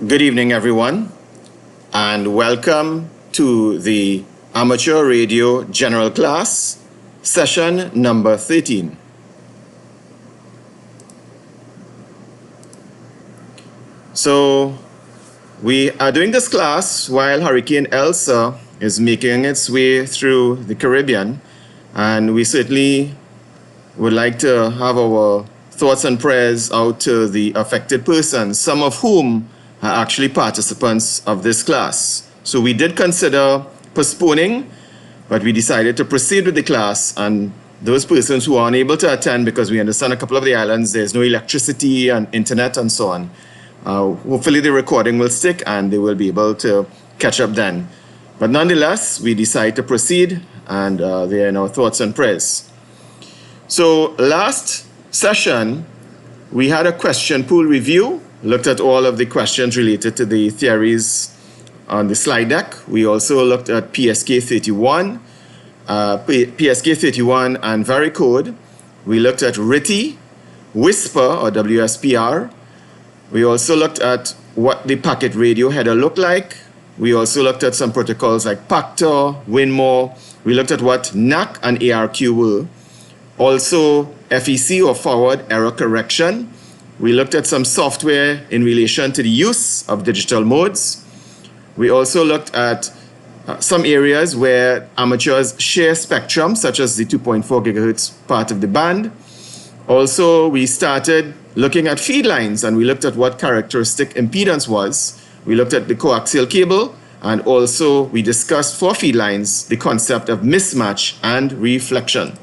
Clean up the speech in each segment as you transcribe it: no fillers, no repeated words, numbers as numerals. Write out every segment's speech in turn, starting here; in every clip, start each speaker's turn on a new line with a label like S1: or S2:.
S1: Good evening, everyone, and welcome to the Amateur Radio General Class, session number 13. So, we are doing this class while Hurricane Elsa is making its way through the Caribbean, and we certainly would like to have our thoughts and prayers out to the affected persons, some of whom are actually participants of this class. So we did consider postponing, but we decided to proceed with the class, and those persons who are unable to attend, because we understand a couple of the islands, there's no electricity and internet and so on. Hopefully the recording will stick and they will be able to catch up then. But nonetheless, we decide to proceed, and they are in our thoughts and prayers. So last session, we had a question pool review, looked at all of the questions related to the theories on the slide deck. We also looked at PSK 31, PSK 31 and Varicode. We looked at RITI, Whisper or WSPR. We also looked at what the packet radio header looked like. We also looked at some protocols like Pactor, Winmore. We looked at what NAC and ARQ were. Also FEC or forward error correction. We looked at some software in relation to the use of digital modes. We also looked at some areas where amateurs share spectrum, such as the 2.4 gigahertz part of the band. Also, we started looking at feedlines, and we looked at what characteristic impedance was. We looked at the coaxial cable, and also we discussed for feedlines the concept of mismatch and reflection.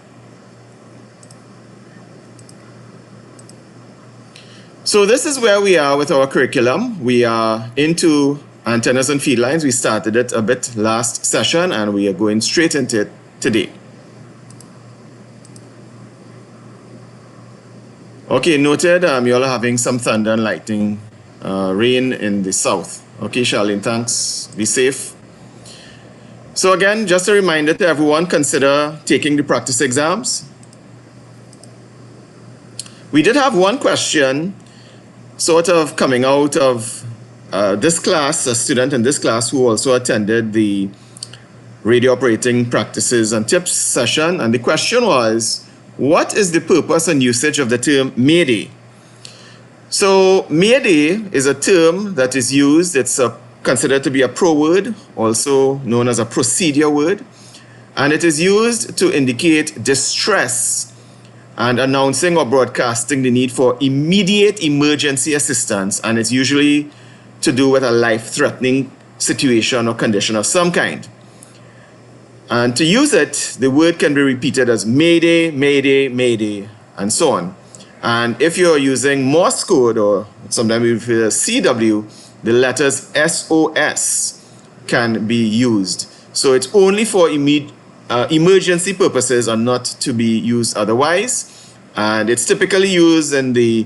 S1: So this is where we are with our curriculum. We are into antennas and feedlines. We started it a bit last session, and we are going straight into it today. Okay, noted, you all are having some thunder and lightning, rain in the south. Okay, Charlene, thanks. Be safe. So again, just a reminder to everyone, consider taking the practice exams. We did have one question sort of coming out of this class, a student in this class who also attended the radio operating practices and tips session. And the question was, what is the purpose and usage of the term Mayday? So Mayday is a term that is used. It's considered to be a pro word, also known as a procedure word. And it is used to indicate distress and announcing or broadcasting the need for immediate emergency assistance, and it's usually to do with a life-threatening situation or condition of some kind. And to use it, the word can be repeated as Mayday, Mayday, Mayday, and so on. And if you're using Morse code, or sometimes we refer to CW, the letters SOS can be used. So it's only for emergency purposes and not to be used otherwise. And it's typically used in the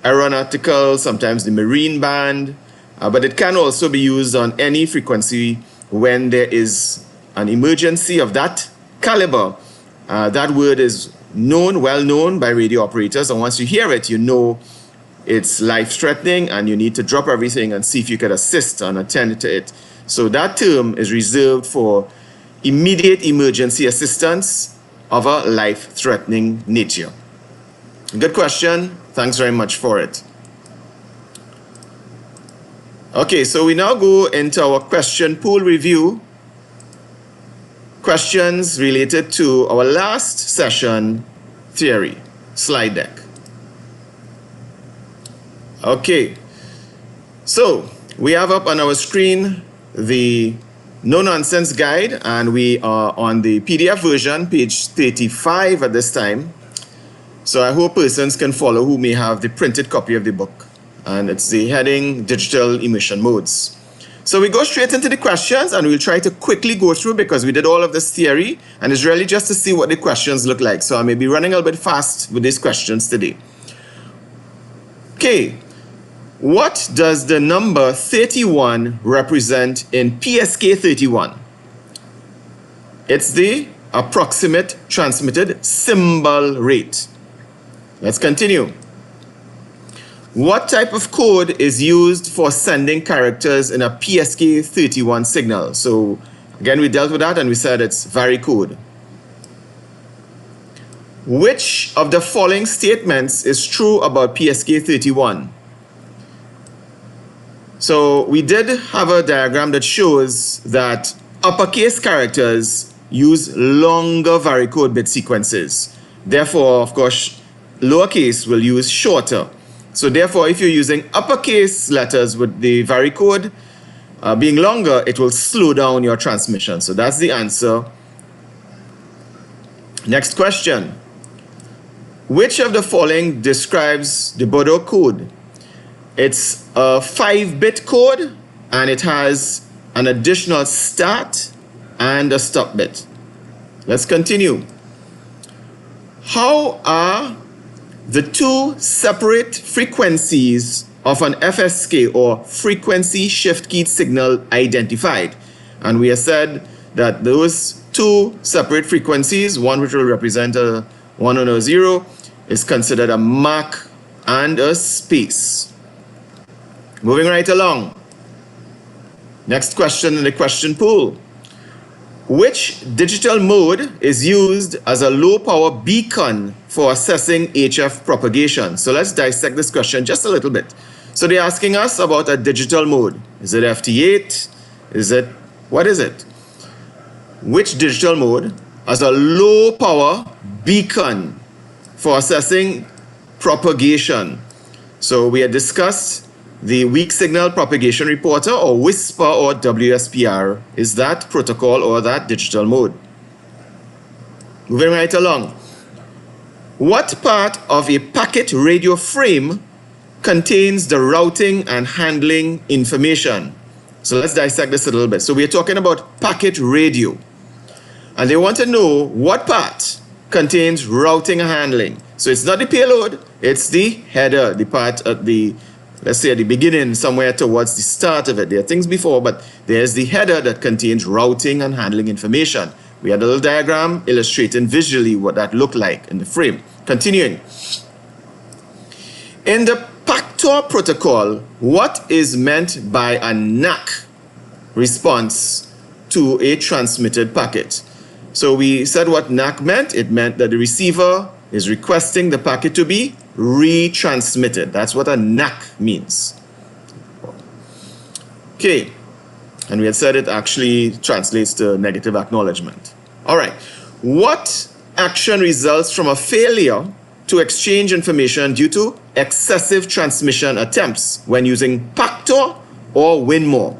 S1: aeronautical, sometimes the marine band, but it can also be used on any frequency when there is an emergency of that caliber. That word is known, well known by radio operators, and once you hear it, you know it's life-threatening and you need to drop everything and see if you could assist and attend to it. So that term is reserved for immediate emergency assistance of a life-threatening nature. Good question. Thanks very much for it. Okay, so we now go into our question pool review. Questions related to our last session theory slide deck. Okay, so we have up on our screen the no-nonsense guide, and we are on the PDF version, page 35 at this time. So I hope persons can follow who may have the printed copy of the book. And it's the heading Digital Emission Modes. So we go straight into the questions, and we'll try to quickly go through because we did all of this theory, and it's really just to see what the questions look like. So I may be running a little bit fast with these questions today. Okay. What does the number 31 represent in PSK 31? It's the approximate transmitted symbol rate. Let's continue. What type of code is used for sending characters in a PSK31 signal? So again, we dealt with that and we said it's varicode. Which of the following statements is true about PSK31? So we did have a diagram that shows that uppercase characters use longer varicode bit sequences. Therefore, of course, lowercase will use shorter. So therefore, if you're using uppercase letters with the varicode being longer, it will slow down your transmission. So that's the answer. Next question. Which of the following describes the Bordeaux code? It's a 5-bit code and it has an additional start and a stop bit. Let's continue. How are the two separate frequencies of an FSK or frequency shift keyed signal identified? And we have said that those two separate frequencies, one which will represent a 1 and a 0, is considered a mark and a space. Moving right along. Next question in the question pool. Which digital mode is used as a low power beacon for assessing HF propagation? So let's dissect this question just a little bit. So they're asking us about a digital mode. Is it FT8? What is it? Which digital mode as a low power beacon for assessing propagation? So we had discussed the weak signal propagation reporter, or WISPR, or WSPR is that protocol or that digital mode. Moving right along. What part of a packet radio frame contains the routing and handling information? So let's dissect this a little bit. So we're talking about packet radio. And they want to know what part contains routing and handling. So it's not the payload, it's the header, the part at the, let's say at the beginning, somewhere towards the start of it. There are things before, but there's the header that contains routing and handling information. We had a little diagram illustrating visually what that looked like in the frame. Continuing. In the PACTOR protocol, what is meant by a NAC response to a transmitted packet? So we said what NAC meant. It meant that the receiver is requesting the packet to be retransmitted. That's what a NAC means. Okay. And we had said it actually translates to negative acknowledgement. All right. What action results from a failure to exchange information due to excessive transmission attempts when using PACTOR or WinMore?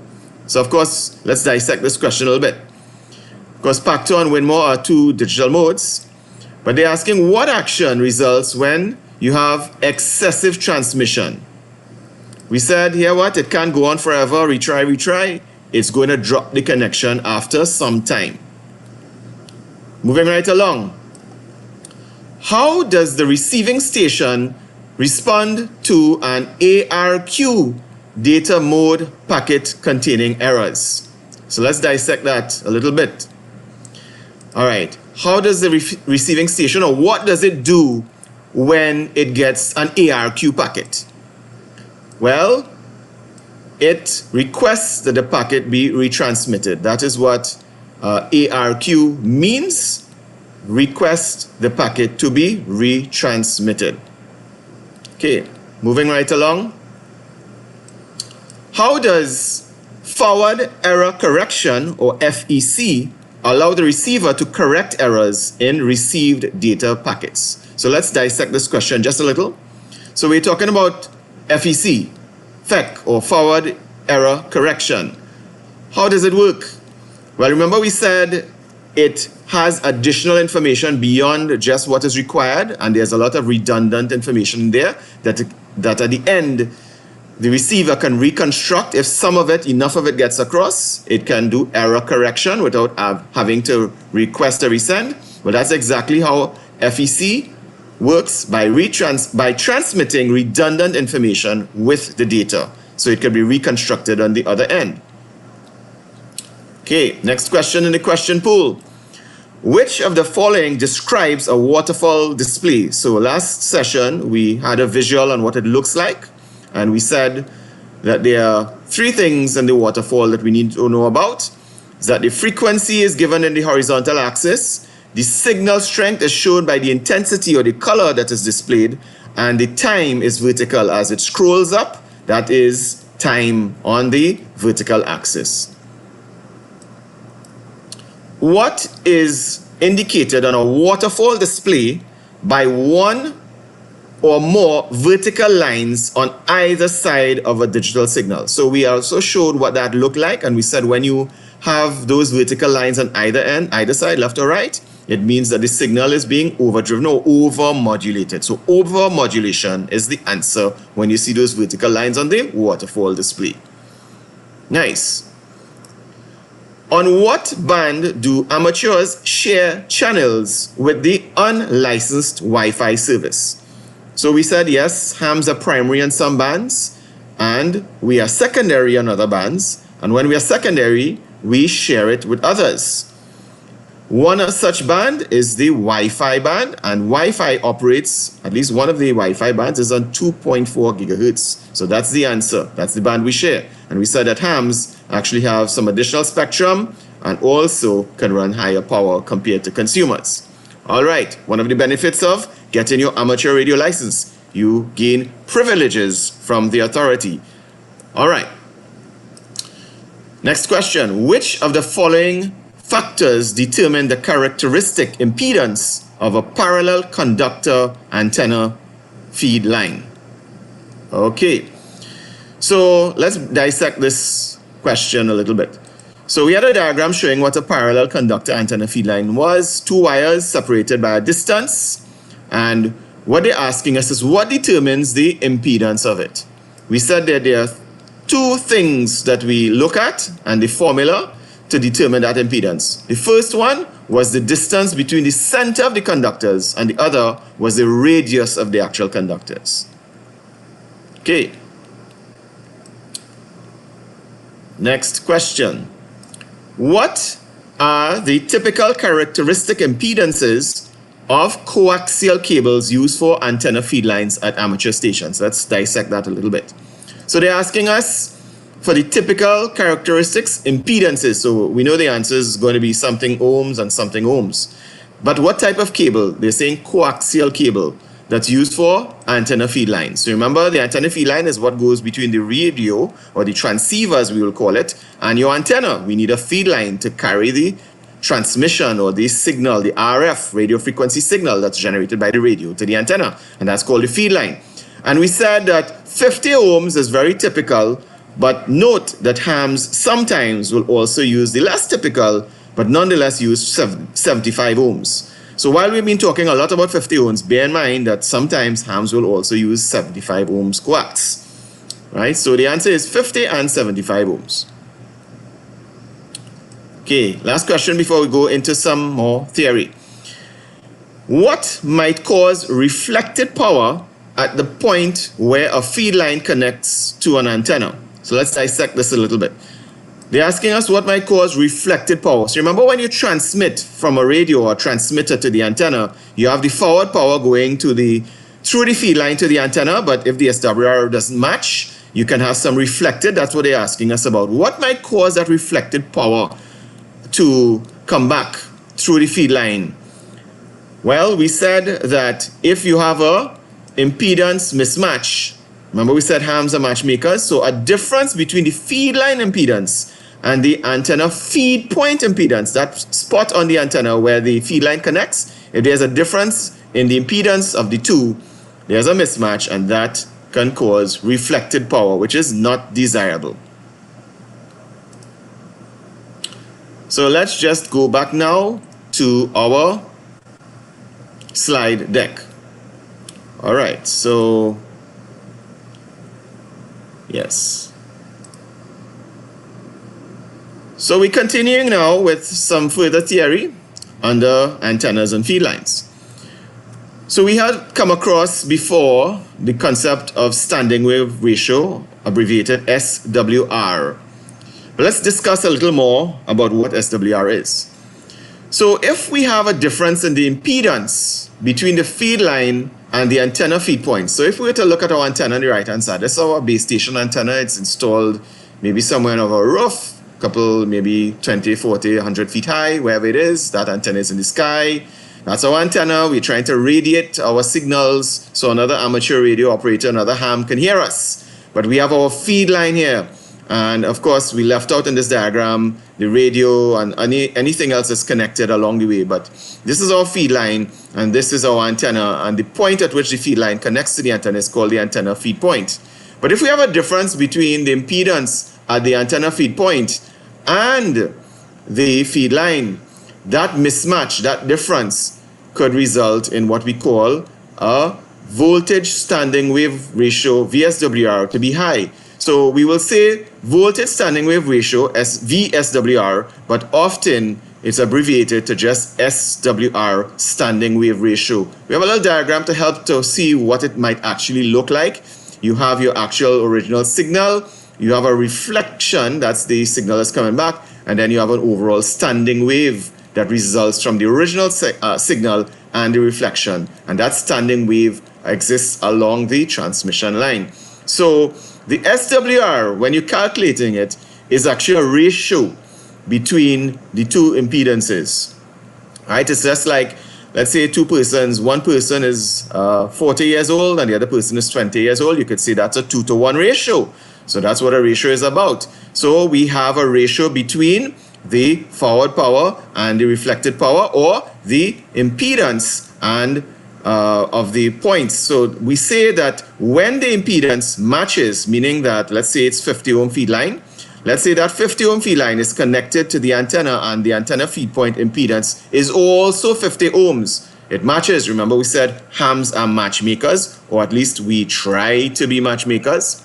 S1: So of course, let's dissect this question a little bit. Because PACTOR and WinMore are two digital modes, but they're asking what action results when you have excessive transmission. We said here what? It can't go on forever, retry. It's going to drop the connection after some time. Moving right along. How does the receiving station respond to an ARQ data mode packet containing errors? So let's dissect that a little bit. All right. How does the receiving station, or what does it do when it gets an ARQ packet? Well, it requests that the packet be retransmitted. That is what ARQ means. Request the packet to be retransmitted. Okay, moving right along. How does forward error correction, or FEC, allow the receiver to correct errors in received data packets? So let's dissect this question just a little. So we're talking about FEC, FEC, or forward error correction. How does it work? Well, remember we said it has additional information beyond just what is required, and there's a lot of redundant information there that at the end the receiver can reconstruct. If some of it, enough of it gets across, it can do error correction without having to request a resend. Well, that's exactly how FEC works, by transmitting redundant information with the data, so it can be reconstructed on the other end. Okay, next question in the question pool. Which of the following describes a waterfall display? So last session, we had a visual on what it looks like. And we said that there are three things in the waterfall that we need to know about. Is that the frequency is given in the horizontal axis, the signal strength is shown by the intensity or the color that is displayed, and the time is vertical as it scrolls up. That is time on the vertical axis. What is indicated on a waterfall display by one or more vertical lines on either side of a digital signal? So we also showed what that looked like, and we said when you have those vertical lines on either end, either side, left or right, it means that the signal is being overdriven or over-modulated. So over-modulation is the answer when you see those vertical lines on the waterfall display. Nice. On what band do amateurs share channels with the unlicensed Wi-Fi service? So we said, yes, hams are primary on some bands, and we are secondary on other bands. And when we are secondary, we share it with others. One such band is the Wi-Fi band, and Wi-Fi operates, at least one of the Wi-Fi bands is on 2.4 gigahertz. So that's the answer. That's the band we share. And we said that hams actually have some additional spectrum and also can run higher power compared to consumers. All right, one of the benefits of getting your amateur radio license, you gain privileges from the authority. All right. Next question. Which of the following factors determine the characteristic impedance of a parallel conductor antenna feed line? Okay, so let's dissect this question a little bit. So we had a diagram showing what a parallel conductor antenna feed line was. Two wires separated by a distance, and what they're asking us is what determines the impedance of it. We said that there are two things that we look at and the formula to determine that impedance. The first one was the distance between the center of the conductors, and the other was the radius of the actual conductors. Okay. Next question. What are the typical characteristic impedances of coaxial cables used for antenna feed lines at amateur stations? Let's dissect that a little bit. So they're asking us for the typical characteristics impedances. So we know the answer is going to be something ohms and something ohms. But what type of cable? They're saying coaxial cable that's used for antenna feed lines. So remember, the antenna feed line is what goes between the radio, or the transceiver as we will call it, and your antenna. We need a feed line to carry the transmission or the signal, the RF, radio frequency signal that's generated by the radio to the antenna, and that's called the feed line. And we said that 50 ohms is very typical, but note that hams sometimes will also use the less typical, but nonetheless use 75 ohms. So while we've been talking a lot about 50 ohms, bear in mind that sometimes hams will also use 75 ohms coax. Right? So the answer is 50 and 75 ohms. Okay, last question before we go into some more theory. What might cause reflected power at the point where a feed line connects to an antenna? So let's dissect this a little bit. They're asking us what might cause reflected power. So remember, when you transmit from a radio or transmitter to the antenna, you have the forward power going through the feed line to the antenna, but if the SWR doesn't match, you can have some reflected. That's what they're asking us about. What might cause that reflected power to come back through the feed line? Well, we said that if you have a impedance mismatch, remember we said hams are matchmakers, so a difference between the feed line impedance and the antenna feed point impedance, that spot on the antenna where the feed line connects, if there's a difference in the impedance of the two, there's a mismatch, and that can cause reflected power, which is not desirable. So let's just go back now to our slide deck. All right, so yes. So we're continuing now with some further theory under antennas and feed lines. So we had come across before the concept of standing wave ratio, abbreviated SWR. But let's discuss a little more about what SWR is. So if we have a difference in the impedance between the feed line and the antenna feed point. So if we were to look at our antenna on the right-hand side, this is our base station antenna. It's installed maybe somewhere on our roof, couple, maybe 20, 40, 100 feet high, wherever it is. That antenna is in the sky. That's our antenna. We're trying to radiate our signals so another amateur radio operator, another ham can hear us. But we have our feed line here. And of course, we left out in this diagram the radio and anything else that's connected along the way. But this is our feed line, and this is our antenna. And the point at which the feed line connects to the antenna is called the antenna feed point. But if we have a difference between the impedance at the antenna feed point and the feed line, that mismatch, that difference, could result in what we call a voltage standing wave ratio, VSWR, to be high. So we will say voltage standing wave ratio as VSWR, but often it's abbreviated to just SWR, standing wave ratio. We have a little diagram to help to see what it might actually look like. You have your actual original signal, you have a reflection, that's the signal that's coming back, and then you have an overall standing wave that results from the original signal and the reflection. And that standing wave exists along the transmission line. So the SWR, when you're calculating it, is actually a ratio between the two impedances. Right? It's just like, let's say two persons, one person is 40 years old and the other person is 20 years old. You could say that's a 2-to-1 ratio. So that's what a ratio is about. So we have a ratio between the forward power and the reflected power, or the impedance and of the points. So we say that when the impedance matches, meaning that let's say it's 50 ohm feed line, let's say that 50 ohm feed line is connected to the antenna and the antenna feed point impedance is also 50 ohms. It matches. Remember we said hams are matchmakers, or at least we try to be matchmakers.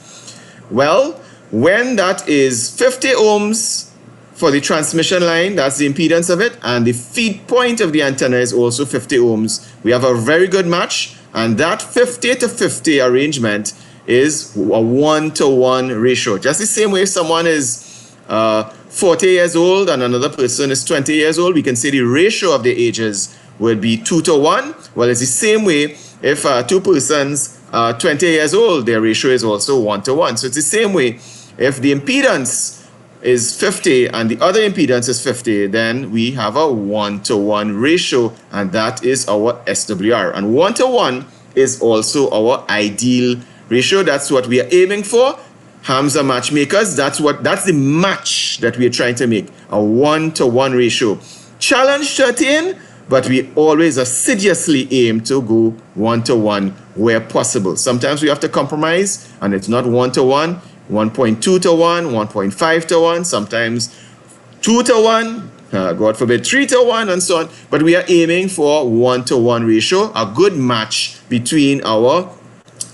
S1: Well, when that is 50 ohms for the transmission line, that's the impedance of it, and the feed point of the antenna is also 50 ohms. We have a very good match, and that 50 to 50 arrangement is a 1-to-1 ratio. Just the same way if someone is 40 years old and another person is 20 years old, we can say the ratio of the ages would be 2-to-1. Well, it's the same way if two persons are 20 years old, their ratio is also 1-to-1. So it's the same way if the impedance is 50 and the other impedance is 50, then we have a 1-to-1 ratio, and that is our SWR. And 1-to-1 is also our ideal ratio. That's what we are aiming for. Hams are matchmakers. That's the match that we are trying to make, a 1-to-1 ratio. Challenge to attain, but we always assiduously aim to go 1-to-1 where possible. Sometimes we have to compromise, and it's not 1-to-1. 1.2-to-1, 1.5-to-1, sometimes 2-to-1, God forbid 3-to-1, and so on. But we are aiming for 1-to-1 ratio, a good match between our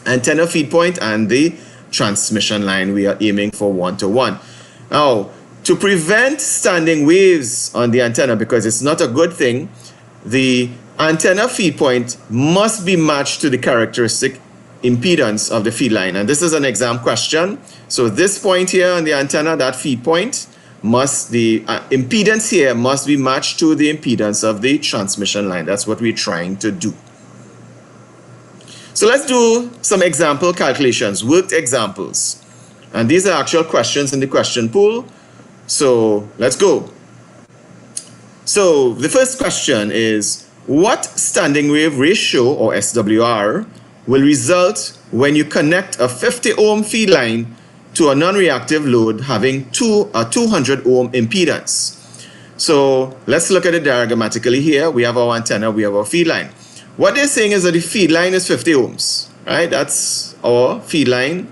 S1: antenna feed point and the transmission line. We are aiming for 1-to-1. Now, to prevent standing waves on the antenna, because it's not a good thing, the antenna feed point must be matched to the characteristic impedance of the feed line. And this is an exam question. So this point here on the antenna, that feed point, the impedance here must be matched to the impedance of the transmission line. That's what we're trying to do. So let's do some example calculations, worked examples. And these are actual questions in the question pool. So let's go. So the first question is, what standing wave ratio, or SWR, will result when you connect a 50 ohm feed line to a non-reactive load having a 200 ohm impedance? So let's look at it diagrammatically here. We have our antenna, we have our feed line. What they're saying is that the feed line is 50 ohms, right? That's our feed line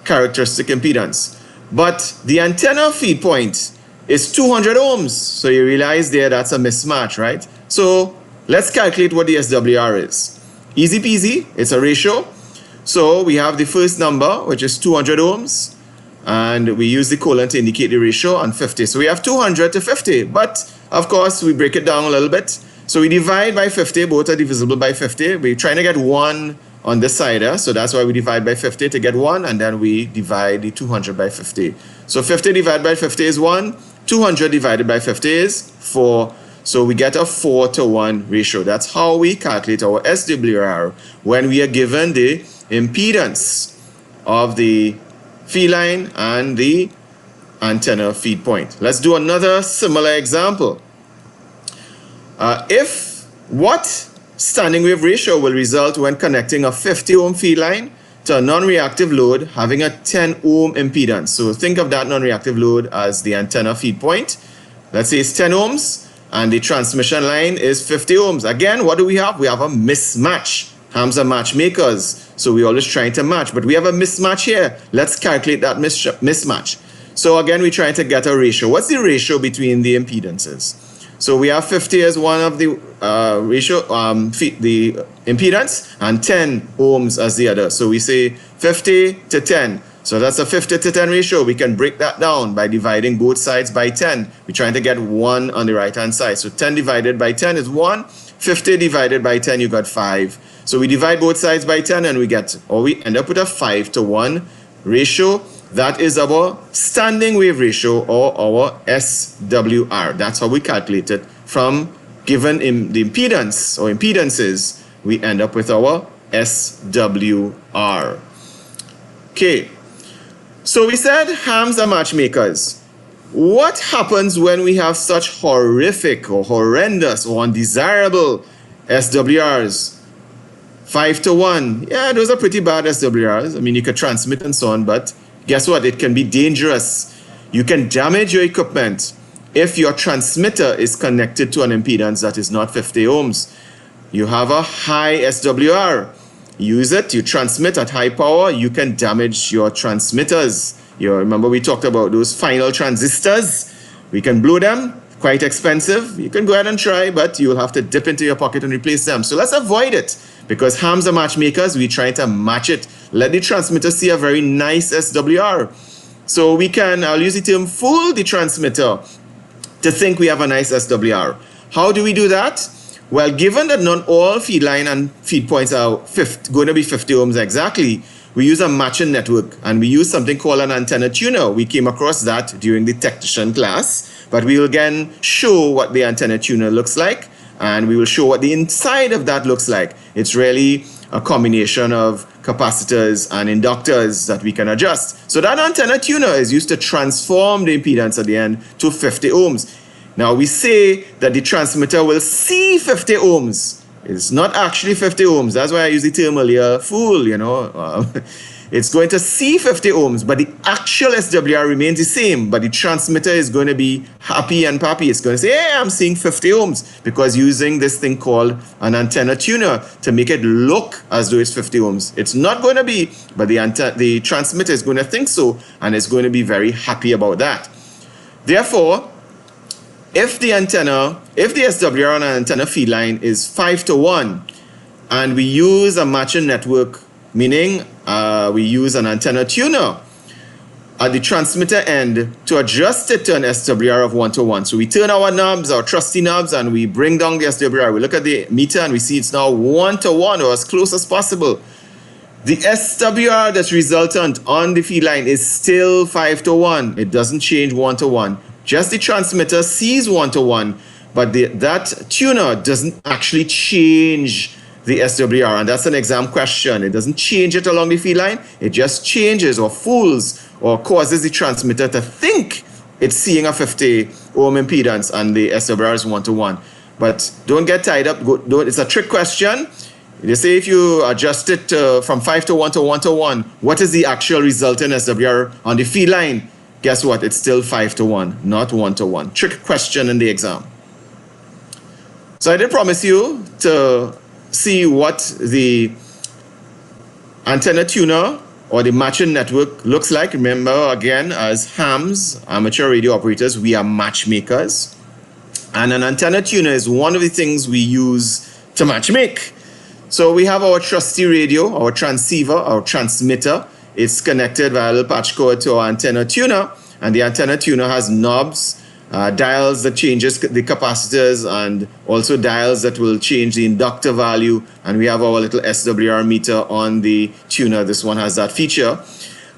S1: characteristic impedance. But the antenna feed point is 200 ohms. So you realize there that's a mismatch, right? So let's calculate what the SWR is. Easy peasy, it's a ratio. So we have the first number, which is 200 ohms, and we use the colon to indicate the ratio on 50. So we have 200 to 50, but of course we break it down a little bit. So we divide by 50, both are divisible by 50. We're trying to get 1 on this side, so that's why we divide by 50 to get 1, and then we divide the 200 by 50. So 50 divided by 50 is 1, 200 divided by 50 is 4. So we get a 4-to-1 ratio. That's how we calculate our SWR when we are given the impedance of the feed line and the antenna feed point. Let's do another similar example. If what standing wave ratio will result when connecting a 50 ohm feed line to a non-reactive load having a 10 ohm impedance. So think of that non-reactive load as the antenna feed point. Let's say it's 10 ohms and the transmission line is 50 ohms. Again, what do we have? We have a mismatch. Hams are matchmakers, so we're always trying to match, but we have a mismatch here. Let's calculate that mismatch. So again, we're trying to get a ratio. What's the ratio between the impedances? So we have 50 as one of the the impedance and 10 ohms as the other. So we say 50 to 10. So that's a 50 to 10 ratio. We can break that down by dividing both sides by 10. We're trying to get 1 on the right-hand side. So 10 divided by 10 is 1. 50 divided by 10, you got 5. So we divide both sides by 10 and we end up with a 5-to-1 ratio. That is our standing wave ratio, or our SWR. That's how we calculate it. From given the impedance or impedances, we end up with our SWR. Okay, so we said hams are matchmakers. What happens when we have such horrific or horrendous or undesirable SWRs? 5-to-1. Yeah, those are pretty bad SWRs. I mean, you could transmit and so on, but guess what? It can be dangerous. You can damage your equipment if your transmitter is connected to an impedance that is not 50 ohms. You have a high SWR. Use it, you transmit at high power, you can damage your transmitters. You remember we talked about those final transistors. We can blow them, quite expensive. You can go ahead and try, but you'll have to dip into your pocket and replace them. So let's avoid it. Because hams are matchmakers, we try to match it. Let the transmitter see a very nice SWR. So we can, I'll use the term fool the transmitter to think we have a nice SWR. How do we do that? Well, given that not all feed line and feed points are going to be 50 ohms exactly, we use a matching network and we use something called an antenna tuner. We came across that during the technician class, but we will again show what the antenna tuner looks like. And we will show what the inside of that looks like. It's really a combination of capacitors and inductors that we can adjust. So that antenna tuner is used to transform the impedance at the end to 50 ohms. Now we say that the transmitter will see 50 ohms. It's not actually 50 ohms. That's why I used the term earlier, fool, you know. It's going to see 50 ohms, but the actual SWR remains the same, but the transmitter is going to be happy and pappy. It's going to say, hey, I'm seeing 50 ohms, because using this thing called an antenna tuner to make it look as though it's 50 ohms. It's not going to be, but the transmitter is going to think so, and it's going to be very happy about that. Therefore, if the SWR on an antenna feed line is 5-to-1, and we use a matching network, meaning we use an antenna tuner at the transmitter end to adjust it to an SWR of 1-to-1. So we turn our knobs, our trusty knobs, and we bring down the SWR. We look at the meter and we see it's now 1-to-1, or as close as possible. The SWR that's resultant on the feed line is still 5-to-1. It doesn't change 1-to-1. Just the transmitter sees 1-to-1, but that tuner doesn't actually change the SWR, and that's an exam question. It doesn't change it along the feed line. It just changes or fools or causes the transmitter to think it's seeing a 50 ohm impedance and the SWR is 1-to-1. But don't get tied up. It's a trick question. They say if you adjust it from 5-to-1 to 1-to-1, what is the actual resultant SWR on the feed line? Guess what? It's still 5-to-1, not 1-to-1. Trick question in the exam. So I did promise you to see what the antenna tuner or the matching network looks like. Remember, again, as hams, amateur radio operators, we are matchmakers. And an antenna tuner is one of the things we use to matchmake. So we have our trusty radio, our transceiver, our transmitter. It's connected via a little patch cord to our antenna tuner. And the antenna tuner has knobs, dials that changes the capacitors, and also dials that will change the inductor value. And we have our little SWR meter on the tuner. This one has that feature.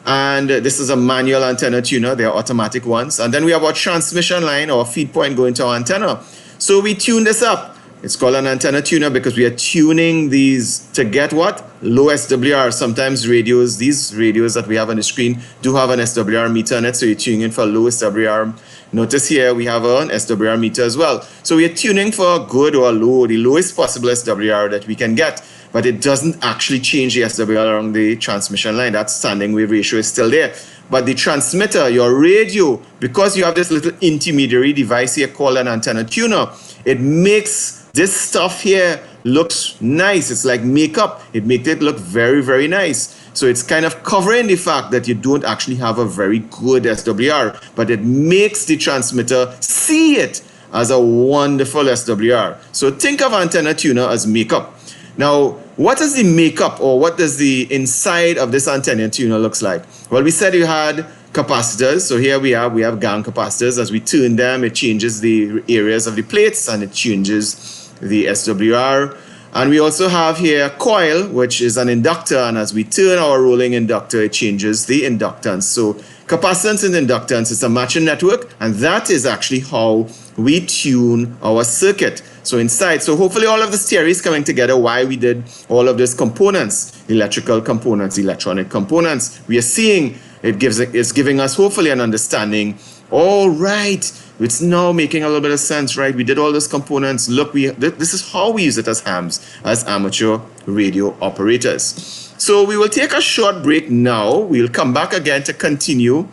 S1: And this is a manual antenna tuner. They are automatic ones. And then we have our transmission line or feed point going to our antenna. So we tune this up. It's called an antenna tuner because we are tuning these to get what? Low SWR. Sometimes radios, these radios that we have on the screen do have an SWR meter on it, so you're tuning in for low SWR. Notice here we have an SWR meter as well. So we are tuning for good or low, the lowest possible SWR that we can get, but it doesn't actually change the SWR along the transmission line. That standing wave ratio is still there. But the transmitter, your radio, because you have this little intermediary device here called an antenna tuner, it makes this stuff here looks nice. It's like makeup. It makes it look very, very nice. So it's kind of covering the fact that you don't actually have a very good SWR, but it makes the transmitter see it as a wonderful SWR. So think of antenna tuner as makeup. Now, what is the makeup, or what does the inside of this antenna tuner looks like? Well, we said you had capacitors. So here we have GaN capacitors. As we tune them, it changes the areas of the plates and it changes the SWR. And we also have here coil, which is an inductor. And as we turn our rolling inductor, it changes the inductance. So capacitance and inductance is a matching network. And that is actually how we tune our circuit. So inside, so hopefully all of this theory is coming together why we did all of these components, electrical components, electronic components. We are seeing it's giving us hopefully an understanding. All right, it's now making a little bit of sense, right? We did all those components. Look, this is how we use it as hams, as amateur radio operators. So we will take a short break now. We'll come back again to continue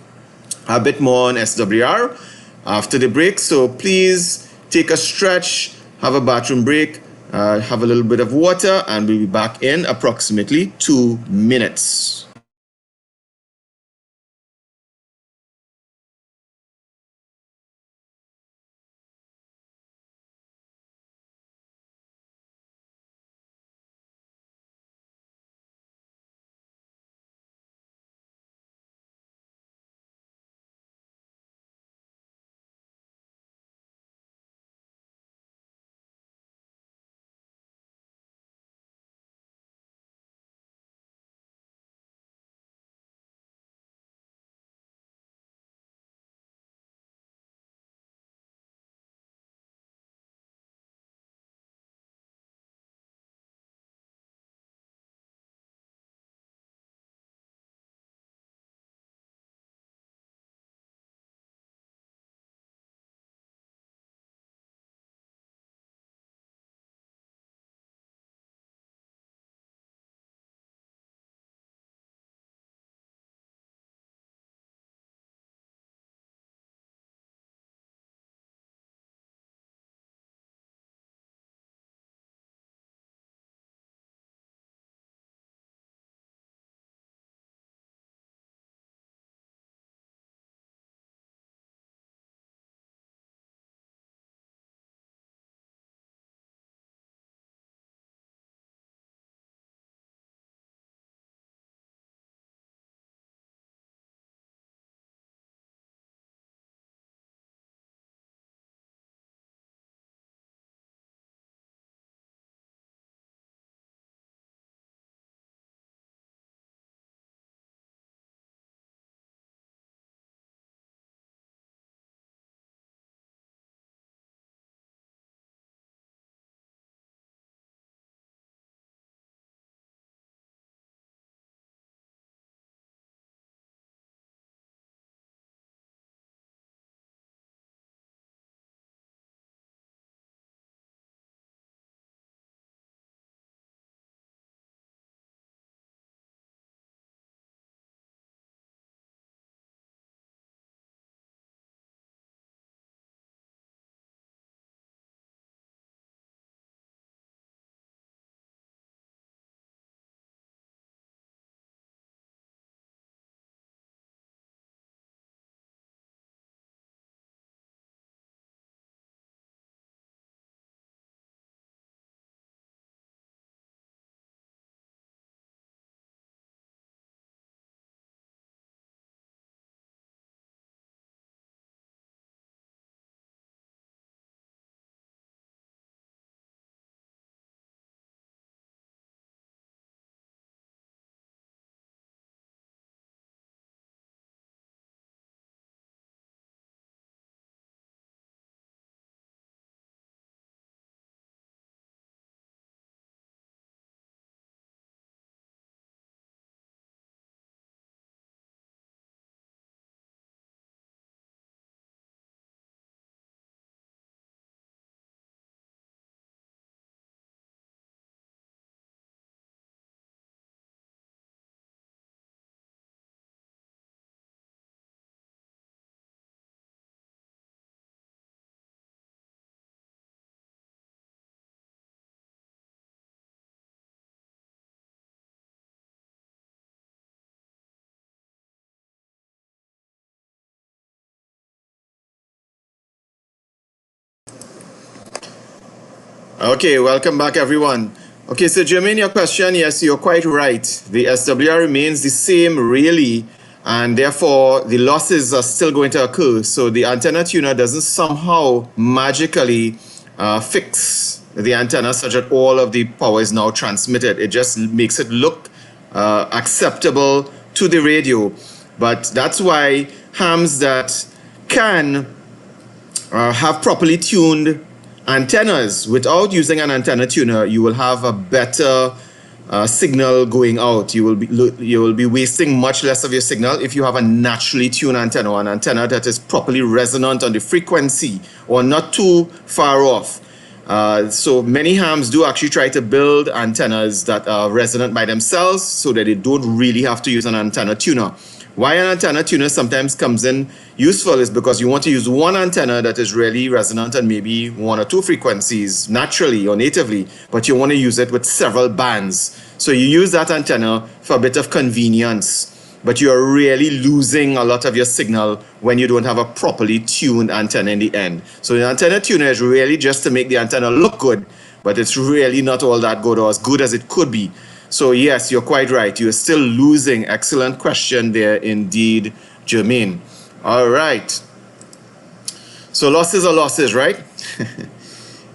S1: a bit more on SWR after the break. So please take a stretch, have a bathroom break, have a little bit of water, and we'll be back in approximately 2 minutes. Okay, welcome back, everyone. Okay, so Jermaine, your question, yes, you're quite right. The SWR remains the same, really, and therefore the losses are still going to occur. So the antenna tuner doesn't somehow magically fix the antenna such that all of the power is now transmitted. It just makes it look acceptable to the radio. But that's why hams that can have properly tuned antennas, without using an antenna tuner, you will have a better signal going out. You will be wasting much less of your signal if you have a naturally tuned antenna, or an antenna that is properly resonant on the frequency or not too far off. So many hams do actually try to build antennas that are resonant by themselves so that they don't really have to use an antenna tuner. Why an antenna tuner sometimes comes in useful is because you want to use one antenna that is really resonant on maybe one or two frequencies naturally or natively, but you want to use it with several bands. So you use that antenna for a bit of convenience, but you are really losing a lot of your signal when you don't have a properly tuned antenna in the end. So the antenna tuner is really just to make the antenna look good, but it's really not all that good or as good as it could be. So yes, you're quite right. You're still losing. Excellent question there indeed, Jermaine. All right. So losses are losses, right?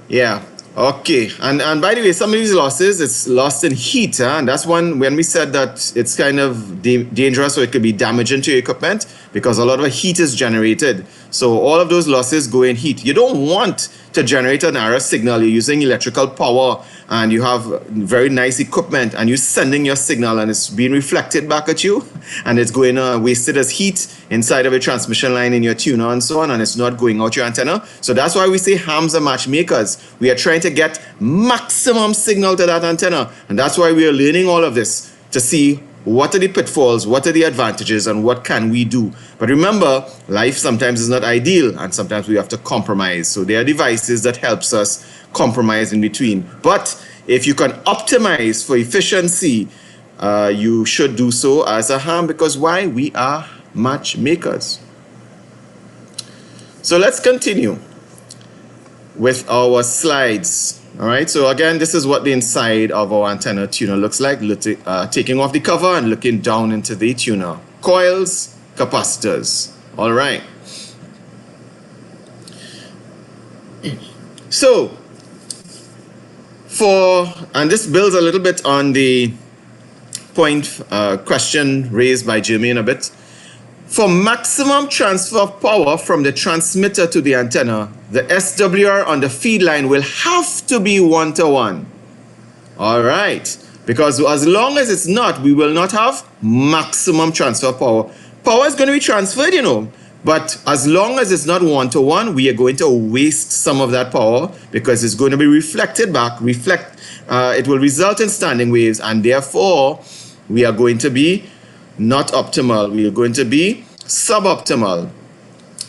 S1: Yeah. Okay. And by the way, some of these losses, it's lost in heat. And that's one when we said that it's kind of dangerous, so it could be damaging to your equipment because a lot of heat is generated. So all of those losses go in heat. You don't want to generate an error signal. You're using electrical power and you have very nice equipment and you're sending your signal and it's being reflected back at you and it's going wasted as heat inside of a transmission line in your tuner and so on, and it's not going out your antenna. So that's why we say hams are matchmakers. We are trying to get maximum signal to that antenna, and that's why we are learning all of this to see what are the pitfalls, what are the advantages, and what can we do. But remember, life sometimes is not ideal and sometimes we have to compromise. So there are devices that helps us compromise in between. But if you can optimize for efficiency, you should do so as a ham, because why? We are matchmakers. So let's continue with our slides. All right, so again, this is what the inside of our antenna tuner looks like, taking off the cover and looking down into the tuner. Coils, capacitors. All right. So, and this builds a little bit on the question raised by Jermaine a bit. For maximum transfer of power from the transmitter to the antenna, the SWR on the feed line will have to be 1-to-1. All right. Because as long as it's not, we will not have maximum transfer power. Power is going to be transferred, but as long as it's not 1-to-1, we are going to waste some of that power because it's going to be reflected back. It will result in standing waves, and therefore we are going to be not optimal. We are going to be suboptimal.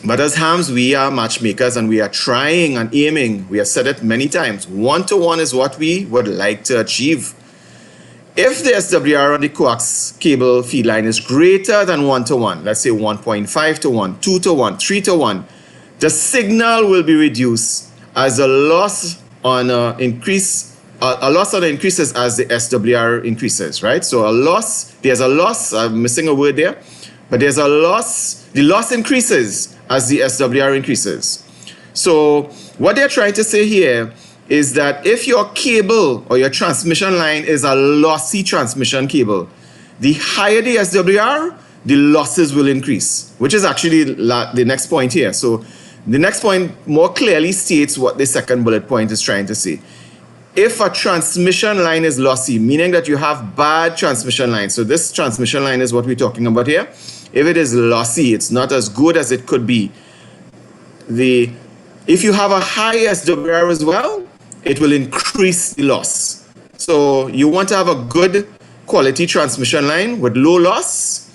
S1: But as hams, we are matchmakers and we are trying and aiming. We have said it many times. 1-to-1 is what we would like to achieve. If the SWR on the coax cable feed line is greater than 1-to-1, let's say 1.5-to-1, 2-to-1, 3-to-1, the signal will be reduced as a loss on increases as the SWR increases, right? So there's a loss, I'm missing a word there, but there's a loss, the loss increases as the SWR increases. So what they're trying to say here is that if your cable or your transmission line is a lossy transmission cable, the higher the SWR, the losses will increase, which is actually the next point here. So the next point more clearly states what the second bullet point is trying to say. If a transmission line is lossy, meaning that you have bad transmission line, so this transmission line is what we're talking about here. If it is lossy, it's not as good as it could be. If you have a high SWR as well, it will increase the loss. So you want to have a good quality transmission line with low loss,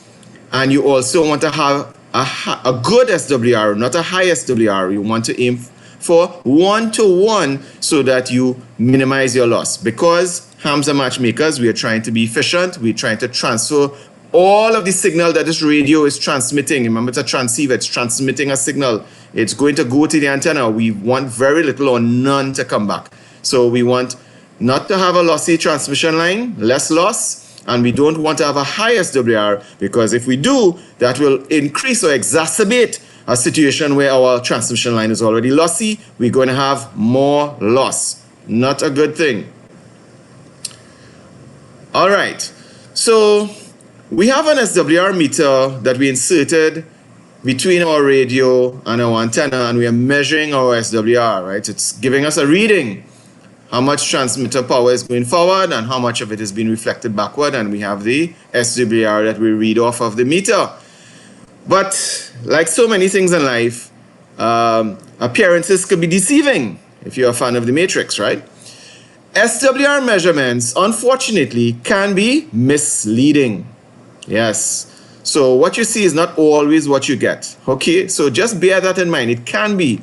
S1: and you also want to have a good SWR, not a high SWR. You want to aim for 1-to-1 so that you minimize your loss. Because hams are matchmakers, we are trying to be efficient. We're trying to transfer all of the signal that this radio is transmitting. Remember, it's a transceiver. It's transmitting a signal. It's going to go to the antenna. We want very little or none to come back. So we want not to have a lossy transmission line, less loss, and we don't want to have a high SWR, because if we do, that will increase or exacerbate a situation where our transmission line is already lossy. We're going to have more loss. Not a good thing. All right, so we have an SWR meter that we inserted between our radio and our antenna, and we are measuring our SWR, right? It's giving us a reading, how much transmitter power is going forward and how much of it is being reflected backward, and we have the SWR that we read off of the meter. But like so many things in life, appearances could be deceiving if you're a fan of the Matrix, right? SWR measurements, unfortunately, can be misleading. Yes. So what you see is not always what you get. Okay, so just bear that in mind. It can be.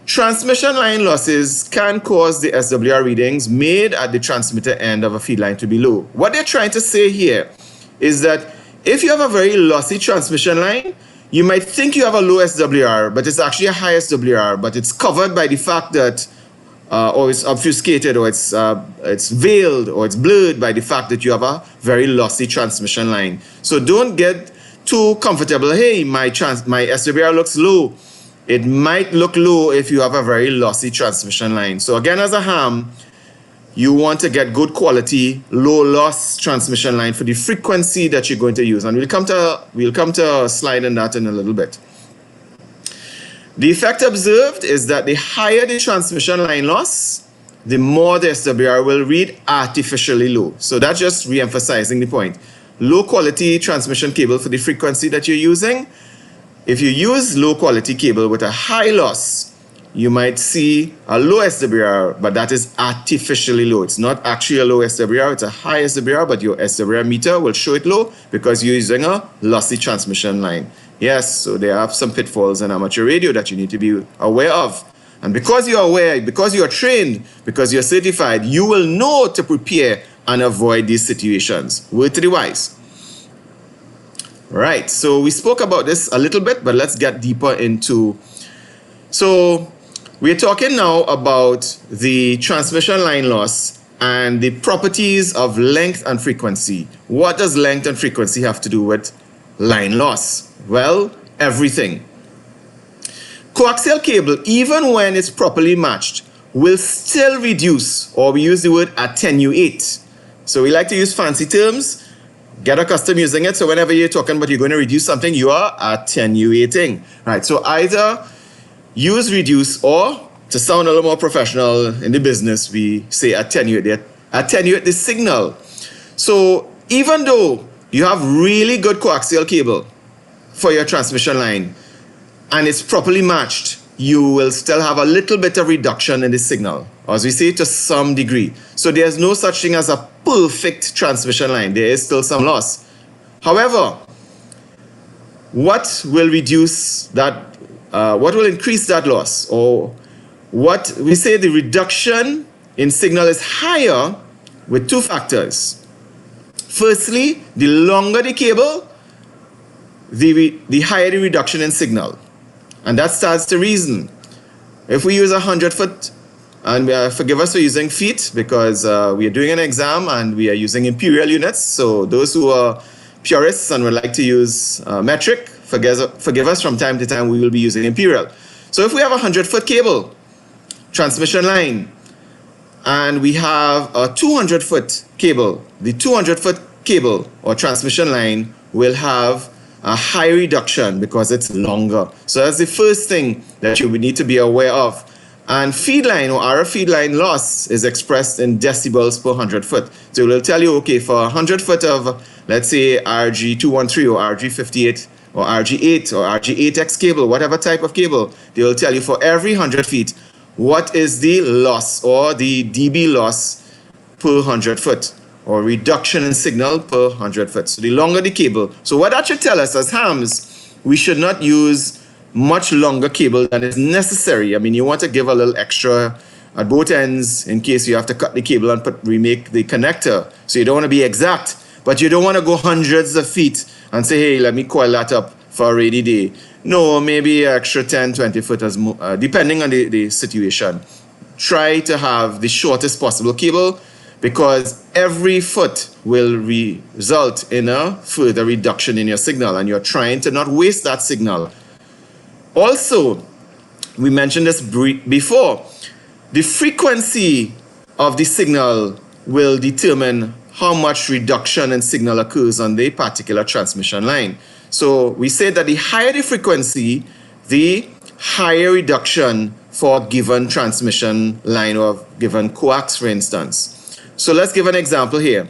S1: Transmission line losses can cause the SWR readings made at the transmitter end of a feed line to be low. What they're trying to say here is that if you have a very lossy transmission line, you might think you have a low SWR, but it's actually a high SWR, but it's covered by the fact that or it's obfuscated, or it's veiled, or it's blurred by the fact that you have a very lossy transmission line. So don't get too comfortable. Hey, my SWR looks low. It might look low if you have a very lossy transmission line. So again, as a ham, you want to get good quality, low loss transmission line for the frequency that you're going to use. And we'll come to a slide on that in a little bit. The effect observed is that the higher the transmission line loss, the more the SWR will read artificially low. So that's just re-emphasizing the point. Low quality transmission cable for the frequency that you're using. If you use low quality cable with a high loss, you might see a low SWR, but that is artificially low. It's not actually a low SWR, it's a high SWR, but your SWR meter will show it low because you're using a lossy transmission line. Yes, so there are some pitfalls in amateur radio that you need to be aware of. And because you're aware, because you're trained, because you're certified, you will know to prepare and avoid these situations. Word to the wise. Right, so we spoke about this a little bit, but let's get deeper into. So we're talking now about the transmission line loss and the properties of length and frequency. What does length and frequency have to do with line loss? Well, everything. Coaxial cable, even when it's properly matched, will still reduce, or we use the word attenuate. So we like to use fancy terms. Get accustomed using it. So whenever you're talking about you're going to reduce something, you are attenuating. Right. So either use reduce, or to sound a little more professional in the business, we say attenuate. Attenuate the signal. So even though you have really good coaxial cable for your transmission line and it's properly matched, you will still have a little bit of reduction in the signal, or as we say, to some degree. So there's no such thing as a perfect transmission line. There is still some loss. However, what will reduce that, what will increase that loss, or what we say the reduction in signal is higher with two factors. Firstly, the longer the cable, the higher the reduction in signal. And that starts to reason. If we use 100 foot, and forgive us for using feet because we are doing an exam and we are using imperial units. So those who are purists and would like to use metric, forgive us, from time to time we will be using imperial. So if we have a 100-foot cable, transmission line, and we have a 200-foot cable, the 200-foot cable or transmission line will have a high reduction because it's longer. So that's the first thing that you would need to be aware of. And feed line or RF feed line loss is expressed in decibels per 100 foot. So it will tell you, okay, for 100 foot of, let's say, RG213 or RG58 or RG8 or RG8X cable, whatever type of cable, they will tell you for every 100 feet, what is the loss or the dB loss per 100 foot, or reduction in signal per 100 foot. So the longer the cable. So what that should tell us as hams, we should not use much longer cable than is necessary. I mean, you want to give a little extra at both ends in case you have to cut the cable and remake the connector. So you don't want to be exact, but you don't want to go hundreds of feet and say, hey, let me coil that up for a rainy day. No, maybe extra 10, 20 foot, depending on the situation. try to have the shortest possible cable, because every foot will result in a further reduction in your signal, and you're trying to not waste that signal. Also, we mentioned this before, the frequency of the signal will determine how much reduction in signal occurs on the particular transmission line. So we say that the higher the frequency, the higher reduction for a given transmission line or given coax, for instance. So let's give an example here.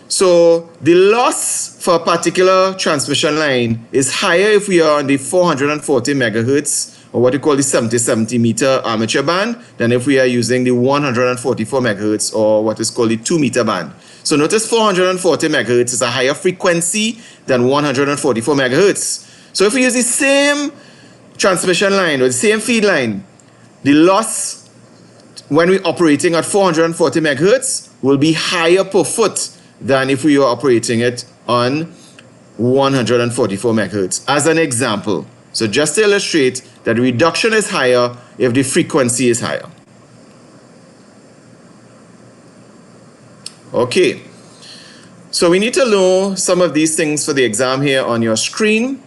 S1: So the loss for a particular transmission line is higher if we are on the 440 megahertz, or what we call the 70 meter armature band, than if we are using the 144 megahertz, or what is called the 2 meter band. So notice 440 megahertz is a higher frequency than 144 megahertz. So if we use the same transmission line or the same feed line, the loss when we're operating at 440 megahertz will be higher per foot than if we were operating it on 144 megahertz, as an example. So just to illustrate that the reduction is higher if the frequency is higher. Okay, so we need to know some of these things for the exam here on your screen,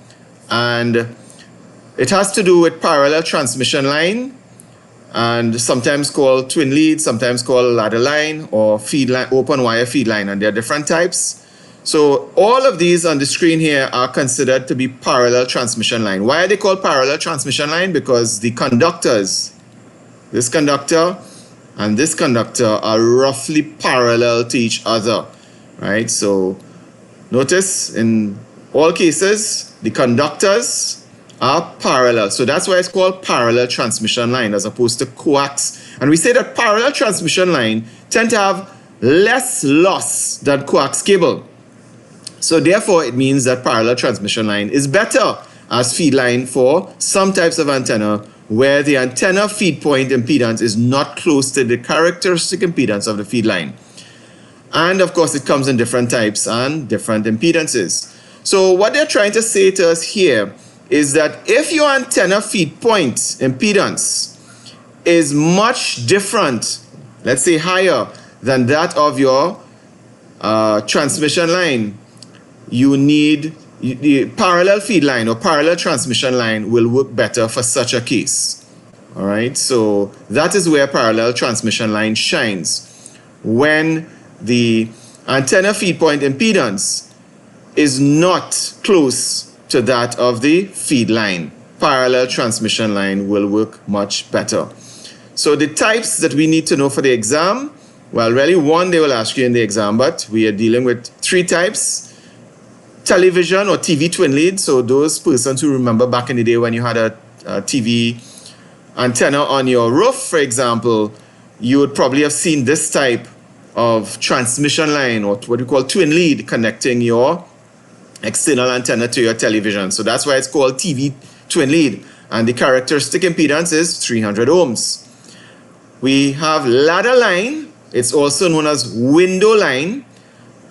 S1: and it has to do with parallel transmission line, and sometimes called twin lead, sometimes called ladder line, or feed line, open wire feed line, and there are different types. So all of these on the screen here are considered to be parallel transmission line. Why are they called parallel transmission line? Because the conductors, this conductor and this conductor, are roughly parallel to each other, right? So notice in all cases, the conductors are parallel. So that's why it's called parallel transmission line as opposed to coax. And we say that parallel transmission line tend to have less loss than coax cable. So therefore, it means that parallel transmission line is better as feed line for some types of antenna where the antenna feed point impedance is not close to the characteristic impedance of the feed line. And of course, it comes in different types and different impedances. So what they're trying to say to us here is that if your antenna feed point impedance is much different, let's say higher than that of your transmission line, you need the parallel feed line or parallel transmission line will work better for such a case. All right, so that is where parallel transmission line shines. When the antenna feed point impedance is not close to that of the feed line, parallel transmission line will work much better. So the types that we need to know for the exam, well, really one they will ask you in the exam, but we are dealing with three types. Television or TV twin lead. So those persons who remember back in the day when you had a TV antenna on your roof, for example, you would probably have seen this type of transmission line, or what we call twin lead, connecting your external antenna to your television. So that's why it's called TV twin lead. And the characteristic impedance is 300 ohms. We have ladder line. It's also known as window line.